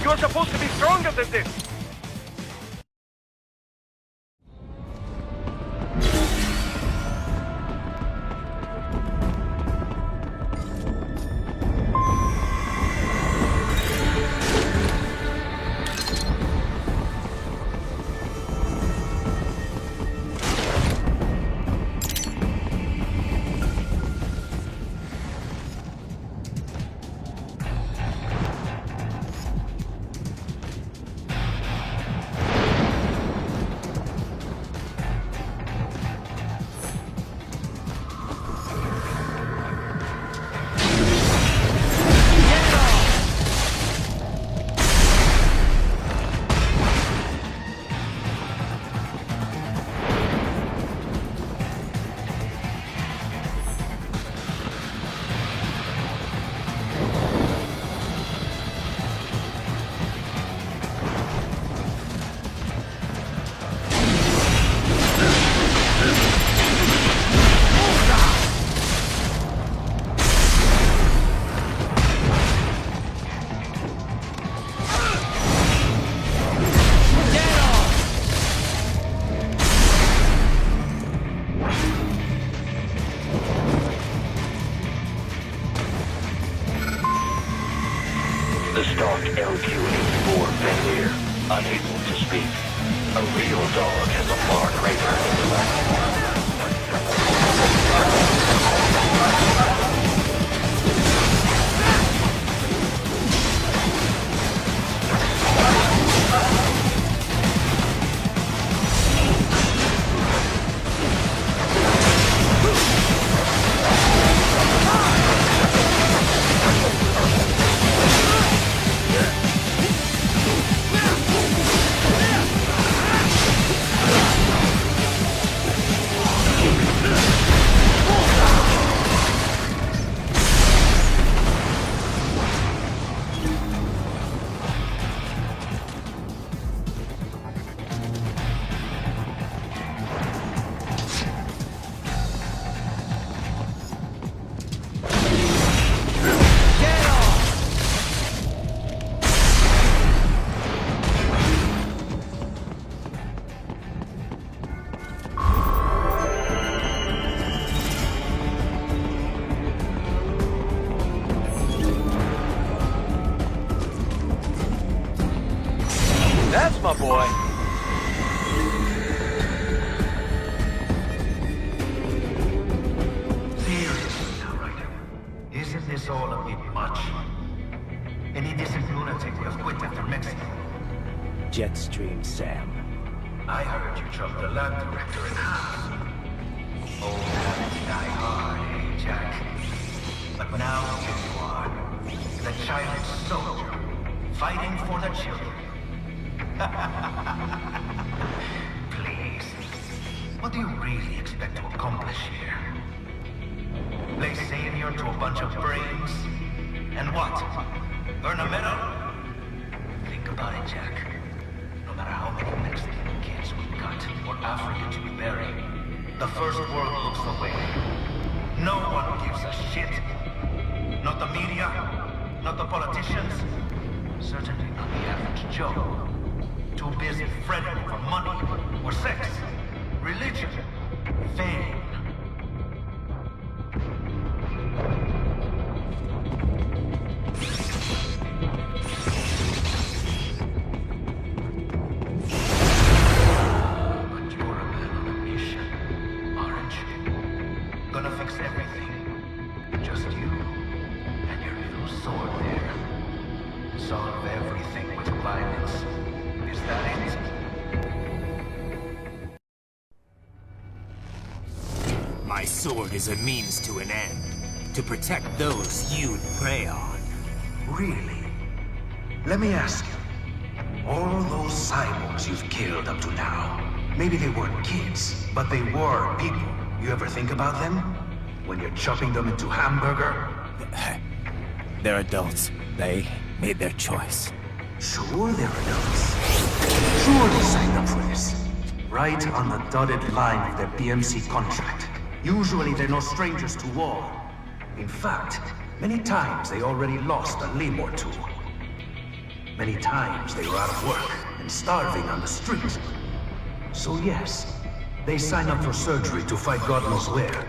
You're supposed to be stronger than this! The stalked LQ-84 Fenrir, unable to speak. A real dog has a far greater intellect. That's my boy. Seriously now, Raiden. Isn't this all a bit much? Any decent lunatic would have quit after Mexico. Jetstream Sam. I heard you chopped the lab director in half. Old habits die hard, eh, Jack? But now here you are. The child soldier. Fighting for the children. Please. What do you really expect to accomplish here? Play savior to a bunch of brains? And what? Earn a medal? Think about it, Jack. No matter how many Mexican kids we cut or Africans we bury, the first world looks away. No one gives a shit. Not the media, not the politicians, certainly not the average Joe. Too busy fretting for money, or sex, religion, fame. But you're a man on a mission, aren't you? Gonna fix everything. Just you and your little sword there. Solve everything with violence. Is that it? My sword is a means to an end. To protect those you'd prey on. Really? Let me ask you. All those cyborgs you've killed up to now, maybe they weren't kids, but they were people. You ever think about them? When you're chopping them into hamburger? They're adults. They made their choice. Sure they're adults. Sure they signed up for this. Right on the dotted line of their BMC contract. Usually they're no strangers to war. In fact, many times they already lost a limb or two. Many times they were out of work and starving on the street. So yes, they sign up for surgery to fight God knows where.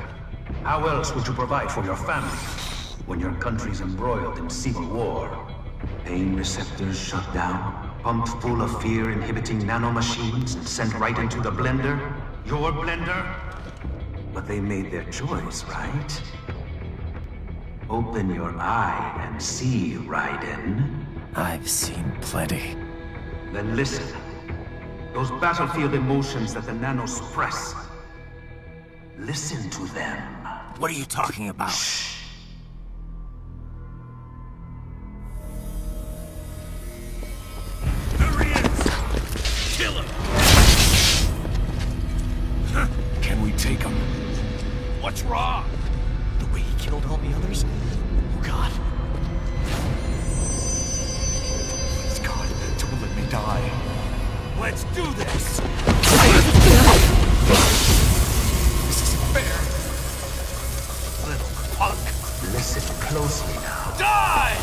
How else would you provide for your family when your country's embroiled in civil war? Pain receptors shut down, pumped full of fear-inhibiting nanomachines and sent right into the blender? Your blender? But they made their choice, right? Open your eye and see, Raiden. I've seen plenty. Then listen. Those battlefield emotions that the nanos suppress. Listen to them. What are you talking about? Shh. Kill him! Can we take him? What's wrong? The way he killed all the others? Oh, God. Please, God, don't let me die. Let's do this! This isn't fair. Little punk. Listen closely now. Die!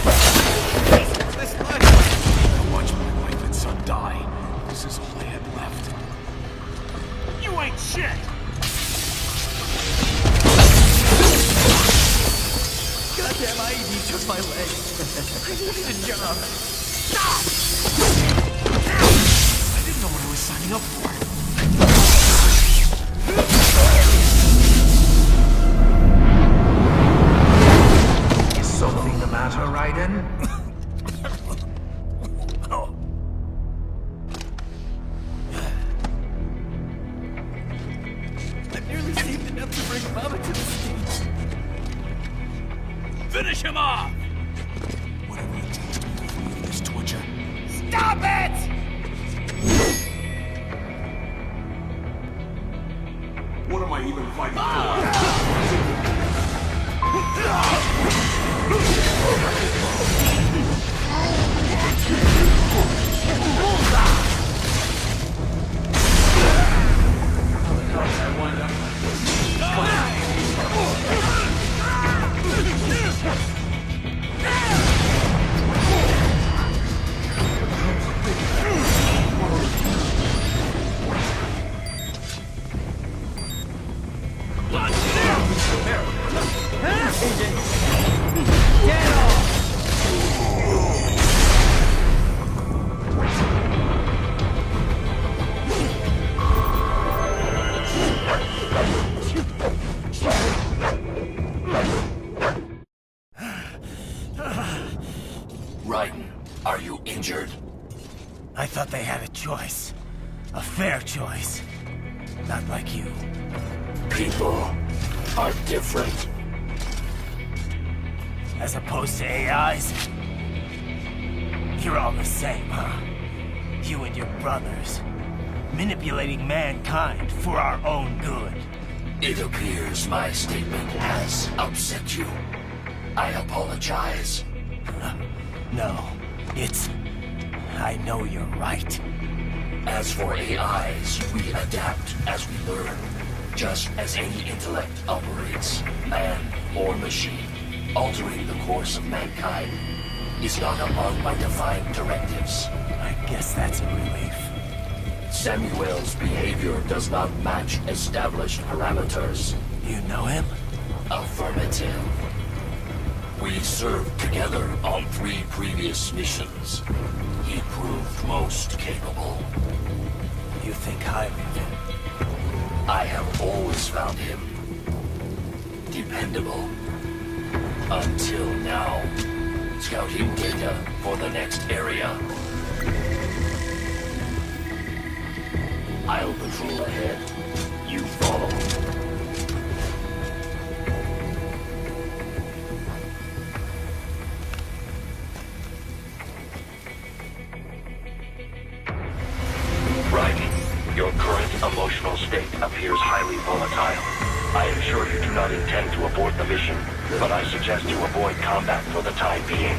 This life. I watch my wife and son die. This is all I had left. You ain't shit! Goddamn IED just my legs. I needed a job. Stop! I didn't know what I was signing up for. Is something the matter, Raiden? I nearly saved enough to bring Mama to the States. Finish him off! Whatever it takes to be free of this torture. Stop it! What am I even fighting for? Raiden, are you injured? I thought they had a choice. A fair choice. Not like you. People are different. As opposed to AIs? You're all the same, huh? You and your brothers. Manipulating mankind for our own good. It appears my statement has upset you. I apologize. No, it's... I know you're right. As for AIs, we adapt as we learn. Just as any intellect operates, man or machine, altering the course of mankind is not among my defined directives. I guess that's a relief. Samuel's behavior does not match established parameters. You know him? Affirmative. We served together on 3 previous missions. He proved most capable. You think highly of him? I have always found him dependable. Until now. Scouting data for the next area. I'll patrol ahead. You follow. Raiden, your current emotional state appears highly volatile. I am sure you do not intend to abort the mission, but I suggest you avoid combat for the time being.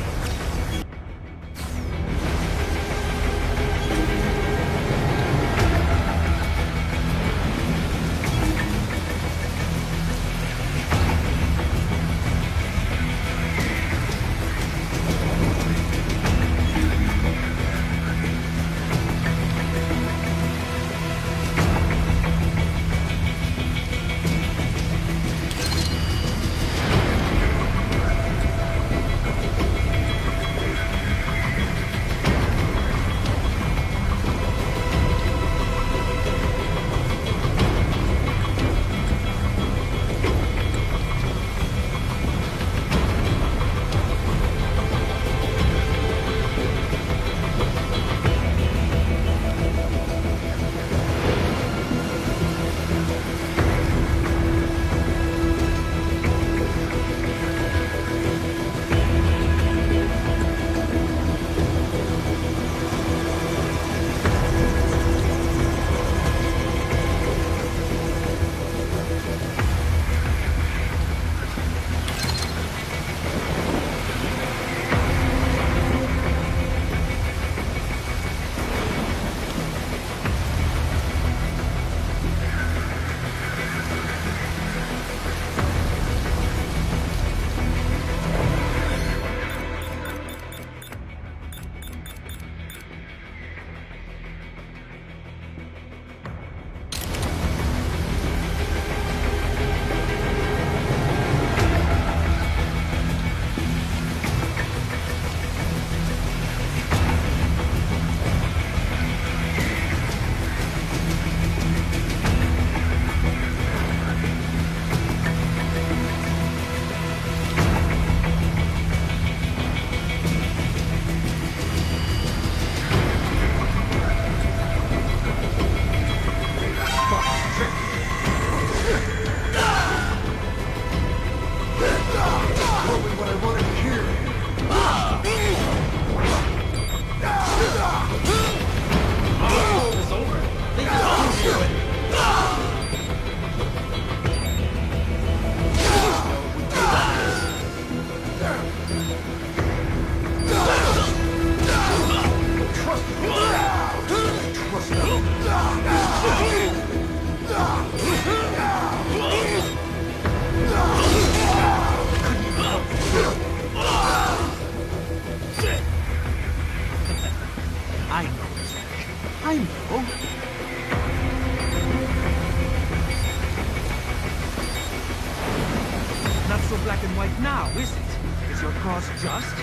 just?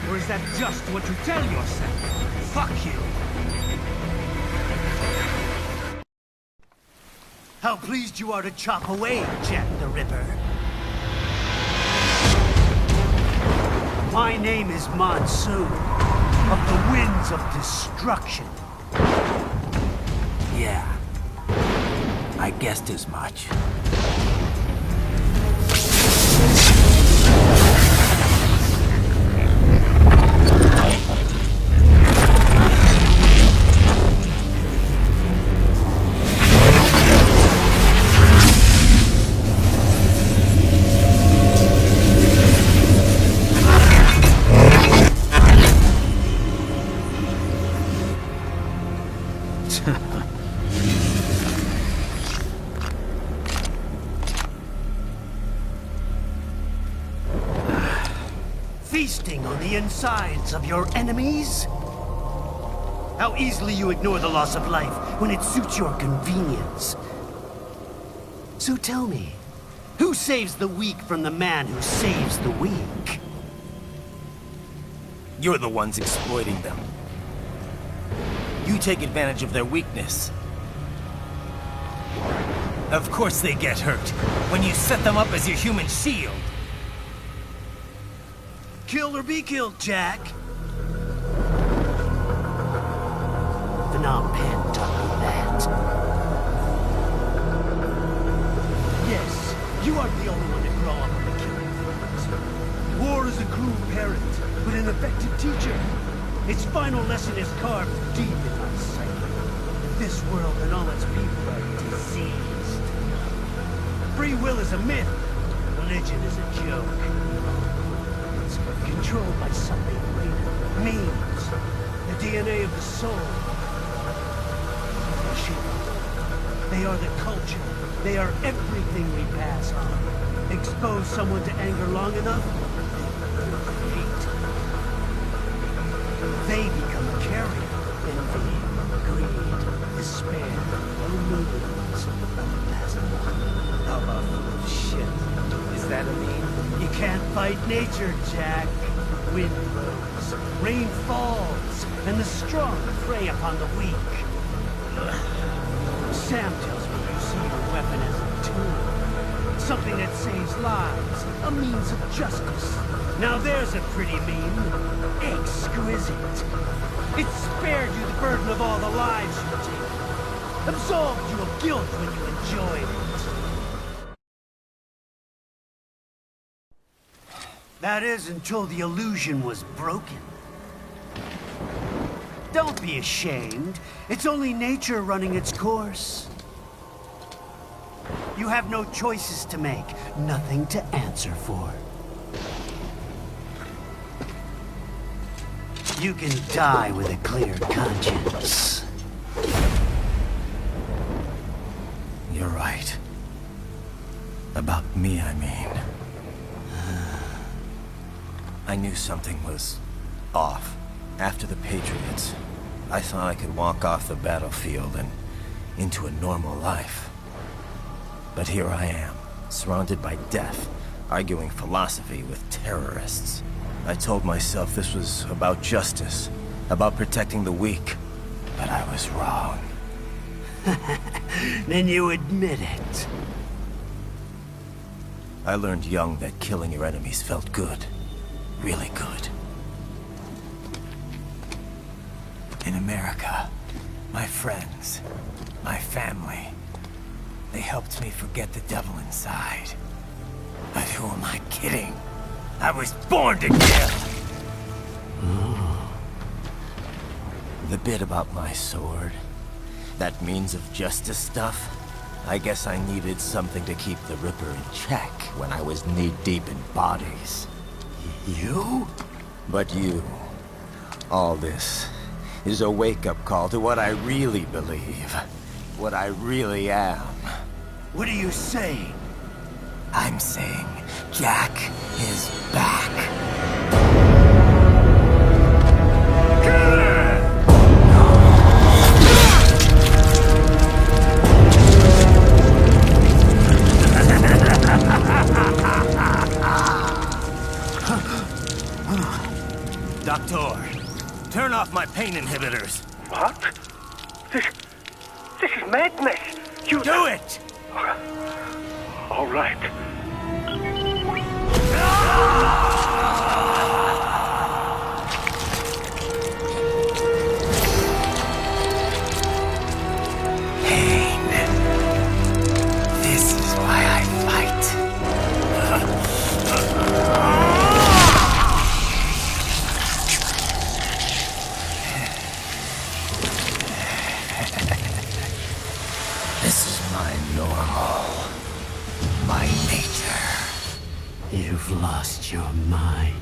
Or is that just what you tell yourself? Fuck you! How pleased you are to chop away, Jack the Ripper. My name is Monsoon, of the Winds of Destruction. Yeah. I guessed as much. Feasting on the insides of your enemies? How easily you ignore the loss of life when it suits your convenience. So tell me, who saves the weak from the man who saves the weak? You're the ones exploiting them. You take advantage of their weakness. Of course they get hurt when you set them up as your human shield. Kill or be killed, Jack. Phnom Penh taught me that. Yes, you aren't the only one to grow up on the killing fields. War is a cruel parent, but an effective teacher. Its final lesson is carved deep in my psyche. This world and all its people are diseased. Free will is a myth. Religion is a joke. It's controlled by something greater. Means. The DNA of the soul. They are the culture. They are everything we pass on. Expose someone to anger long enough, hate. They become a carrier. Envy, greed, despair, illusions. Oh, shit. Is that a meme? You can't fight nature, Jack. Wind blows, rain falls, and the strong prey upon the weak. Sam tells me you see your weapon as a tool. Something that saves lives, a means of justice. Now there's a pretty meme. Exquisite. It spared you the burden of all the lives you take. Absolved you of guilt when you enjoyed it. That is until the illusion was broken. Don't be ashamed. It's only nature running its course. You have no choices to make, nothing to answer for. You can die with a clear conscience. You're right. About me, I mean. I knew something was off. After the Patriots, I thought I could walk off the battlefield and into a normal life. But here I am, surrounded by death, arguing philosophy with terrorists. I told myself this was about justice, about protecting the weak, but I was wrong. Then you admit it. I learned young that killing your enemies felt good. Really good. In America, my friends, my family, they helped me forget the devil inside. But who am I kidding? I was born to kill! The bit about my sword, that means of justice stuff, I guess I needed something to keep the Ripper in check when I was knee-deep in bodies. You? But you, all this, is a wake-up call to what I really believe. What I really am. What are you saying? I'm saying Jack is back. Doctor, turn off my pain inhibitors. What? This is madness. You do it! All right. Pain. This is why I fight. This is my normal. My nature. You've lost your mind.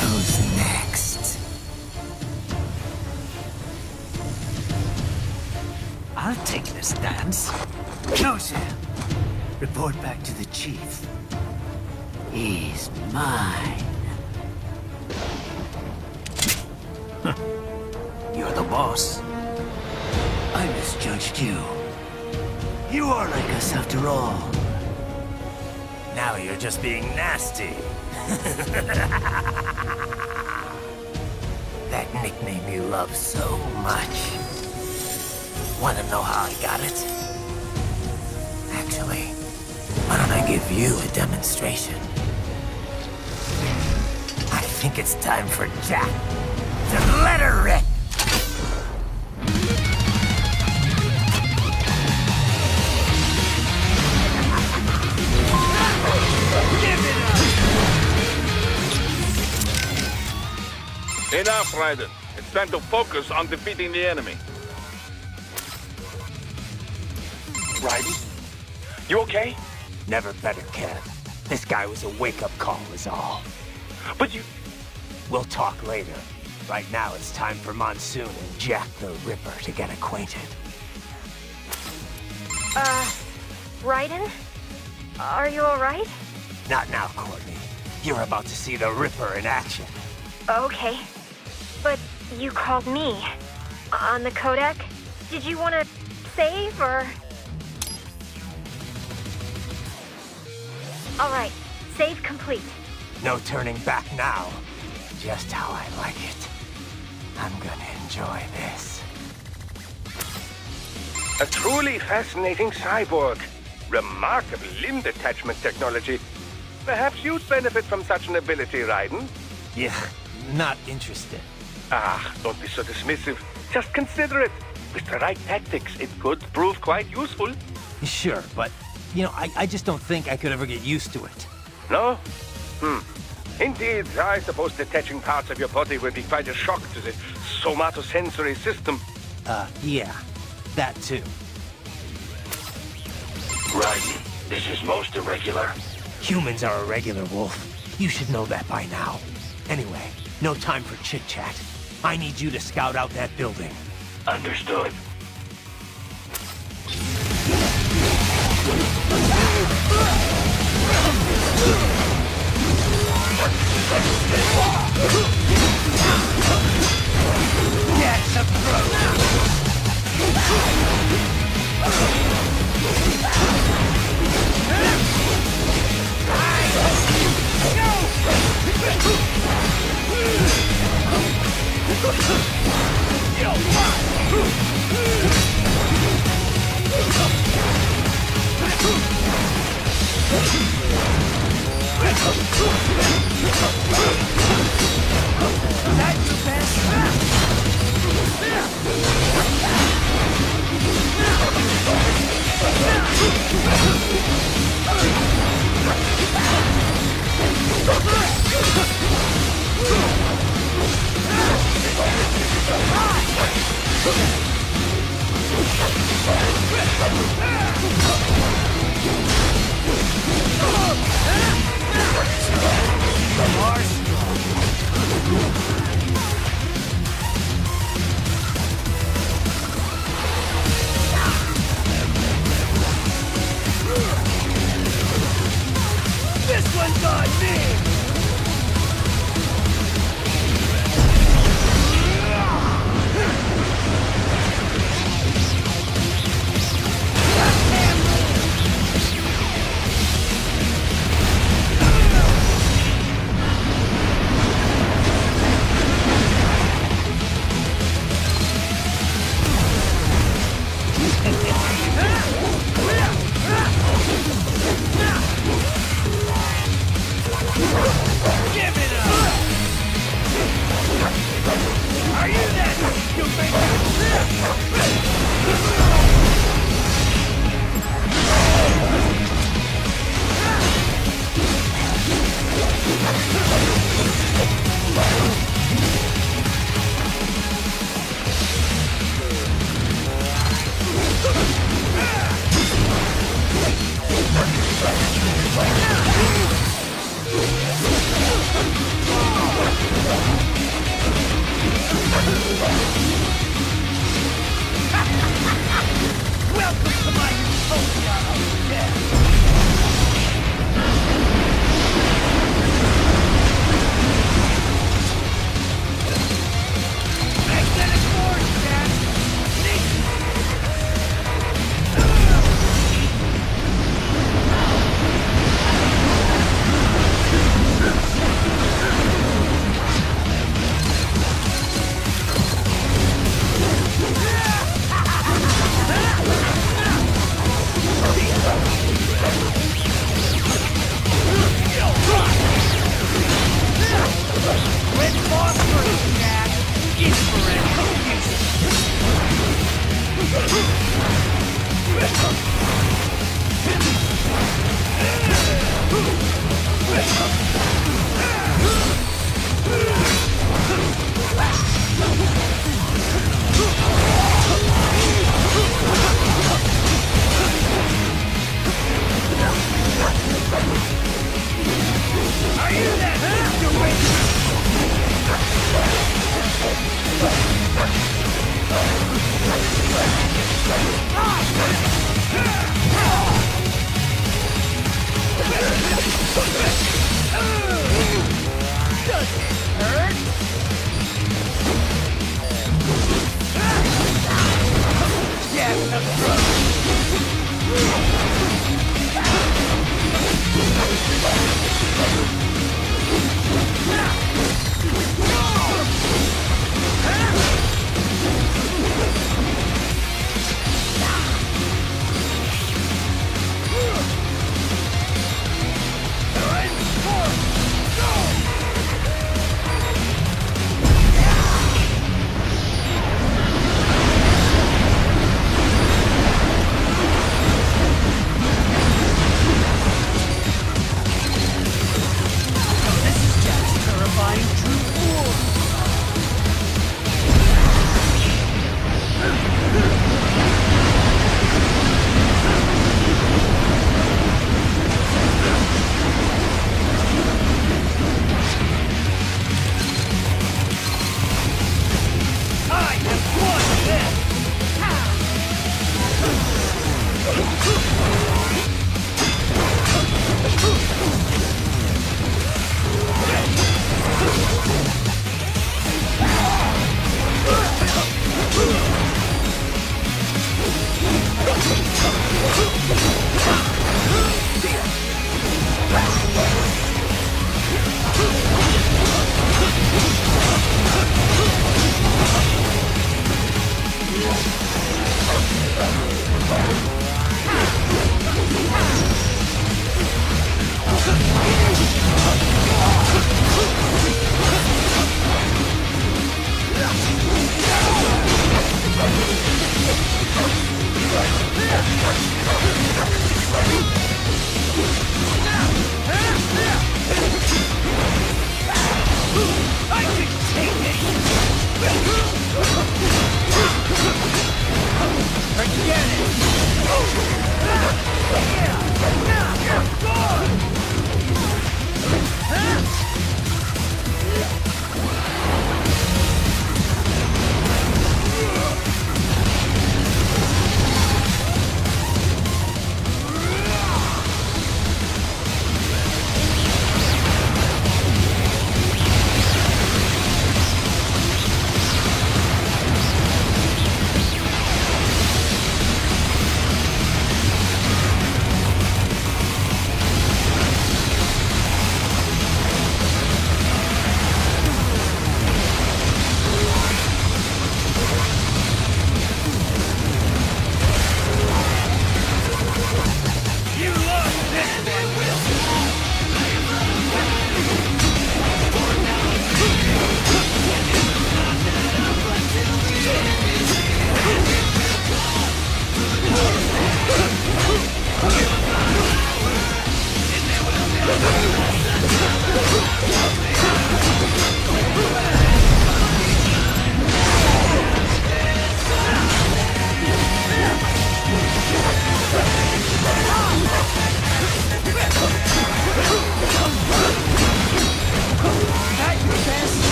Who's next? I'll take this dance. No, sir. Report back to the chief. He's mine. You're the boss. I misjudged you. You are like us after all. Now you're just being nasty. That nickname you love so much. Wanna know how I got it? Actually, why don't I give you a demonstration? I think it's time for Jack to let her rip. Enough, Raiden. It's time to focus on defeating the enemy. Raiden? You okay? Never better, Kev. This guy was a wake-up call is all. But you... We'll talk later. Right now it's time for Monsoon and Jack the Ripper to get acquainted. Raiden? Are you alright? Not now, Courtney. You're about to see the Ripper in action. Okay. But you called me. On the codec? Did you want to save, or...? Alright, save complete. No turning back now. Just how I like it. I'm gonna enjoy this. A truly fascinating cyborg. Remarkable limb detachment technology. Perhaps you'd benefit from such an ability, Raiden. Yeah, not interested. Ah, don't be so dismissive. Just consider it. With the right tactics, it could prove quite useful. Sure, but, you know, I just don't think I could ever get used to it. No? Indeed, I suppose detaching parts of your body would be quite a shock to the somatosensory system. Yeah, that too. Raiden, this is most irregular. Humans are irregular, Wolf. You should know that by now. Anyway, no time for chit-chat. I need you to scout out that building. Understood. That's approach.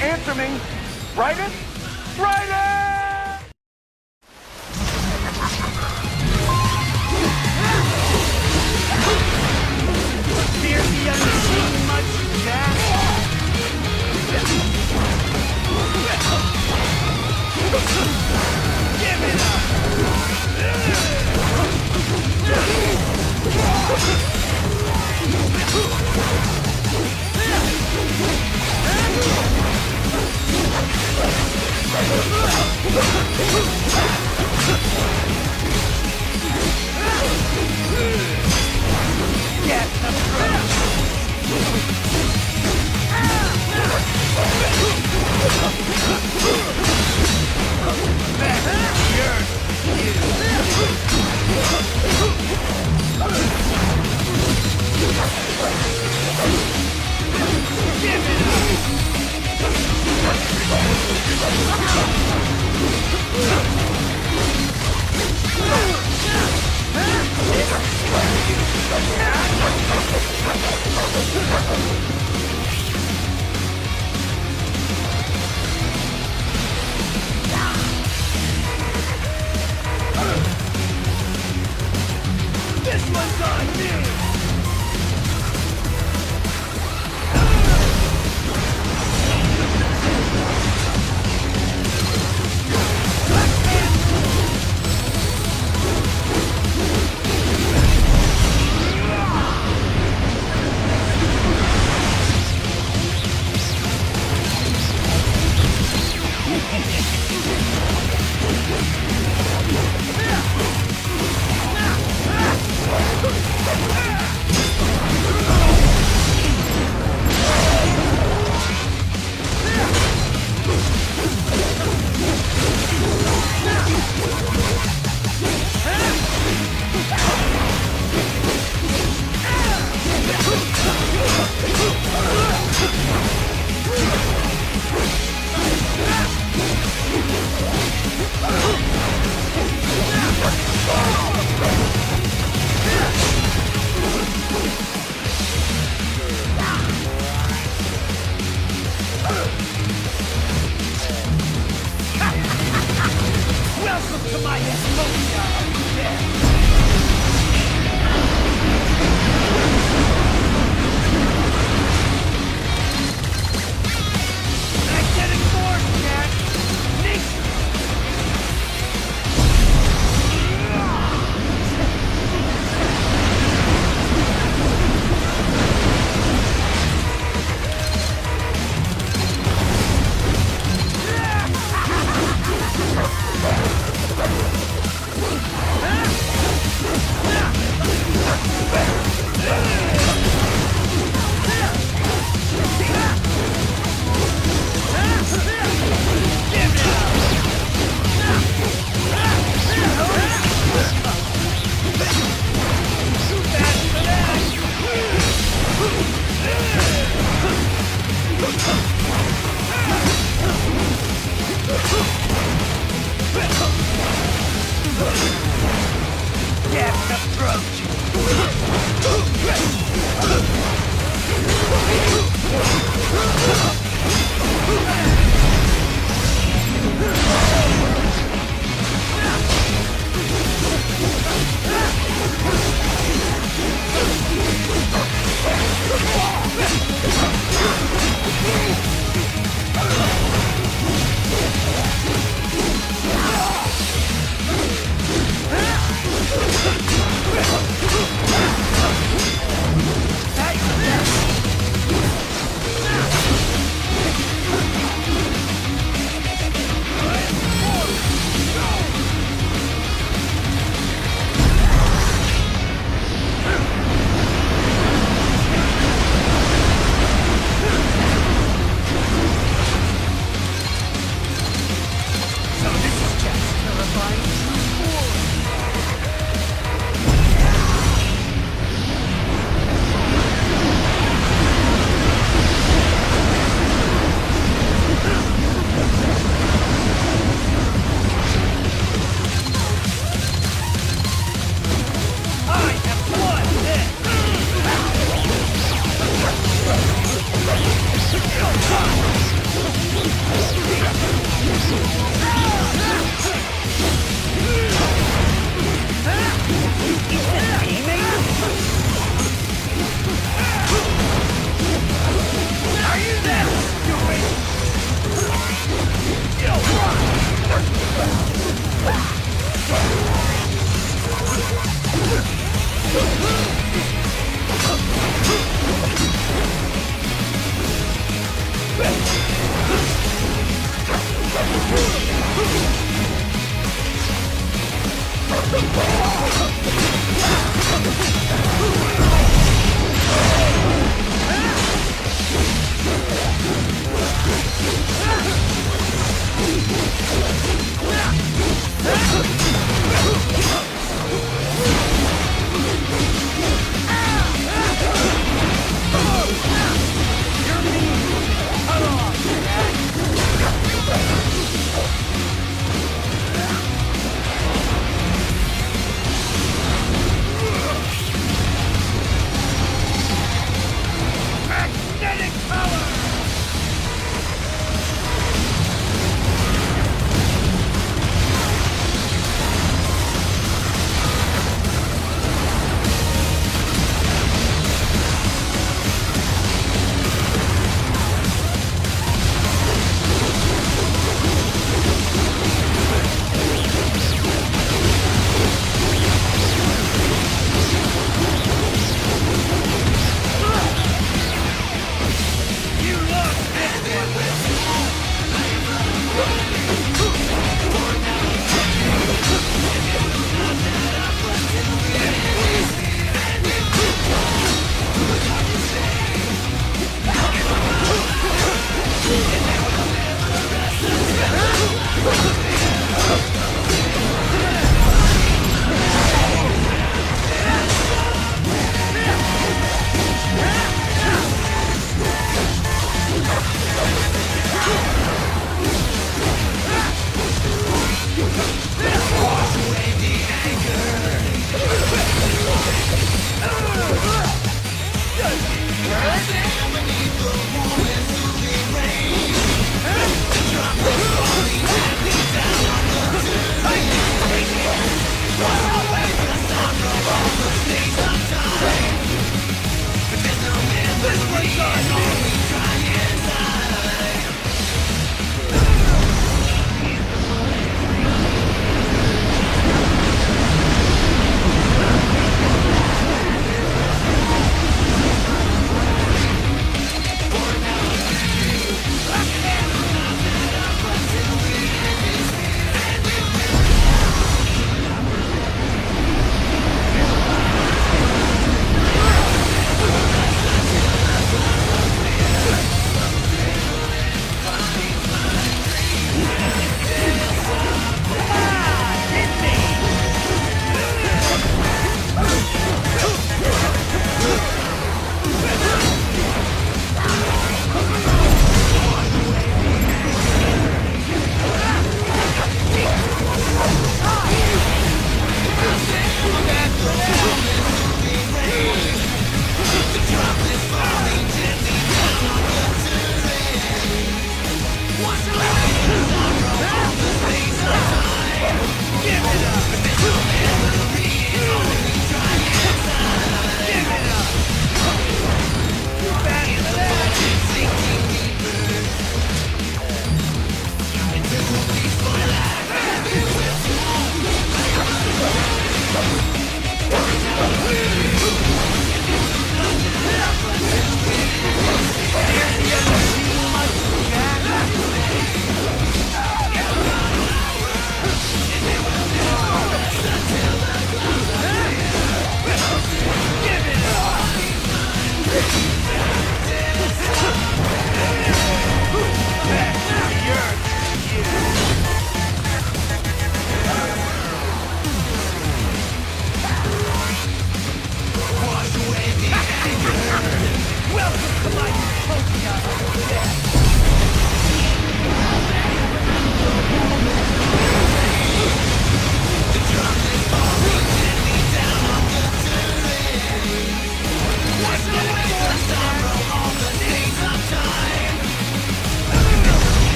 Answer me! Raiden? Raiden! Fear the unseen much, Jack? Give it up!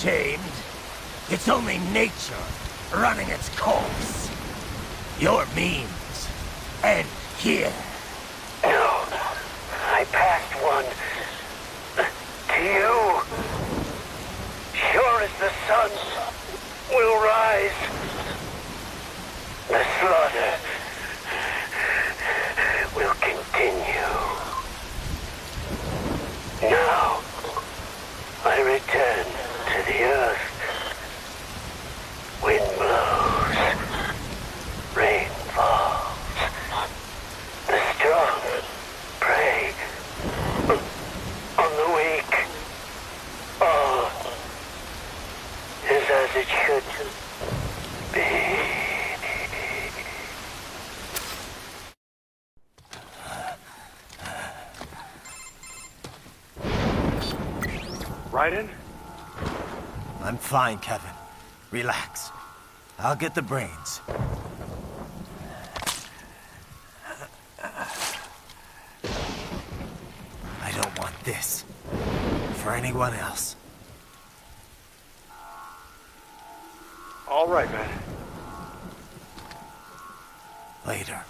ashamed? It's only nature running its course. Your means end here. No, I passed one to you. Sure as the sun will rise, the slaughter will continue. Now, I return to the earth. Wind blows, rain falls. The strong prey on the weak. All is as it should be. Raiden? I'm fine, Kevin. Relax. I'll get the brains. I don't want this for anyone else. All right, man. Later.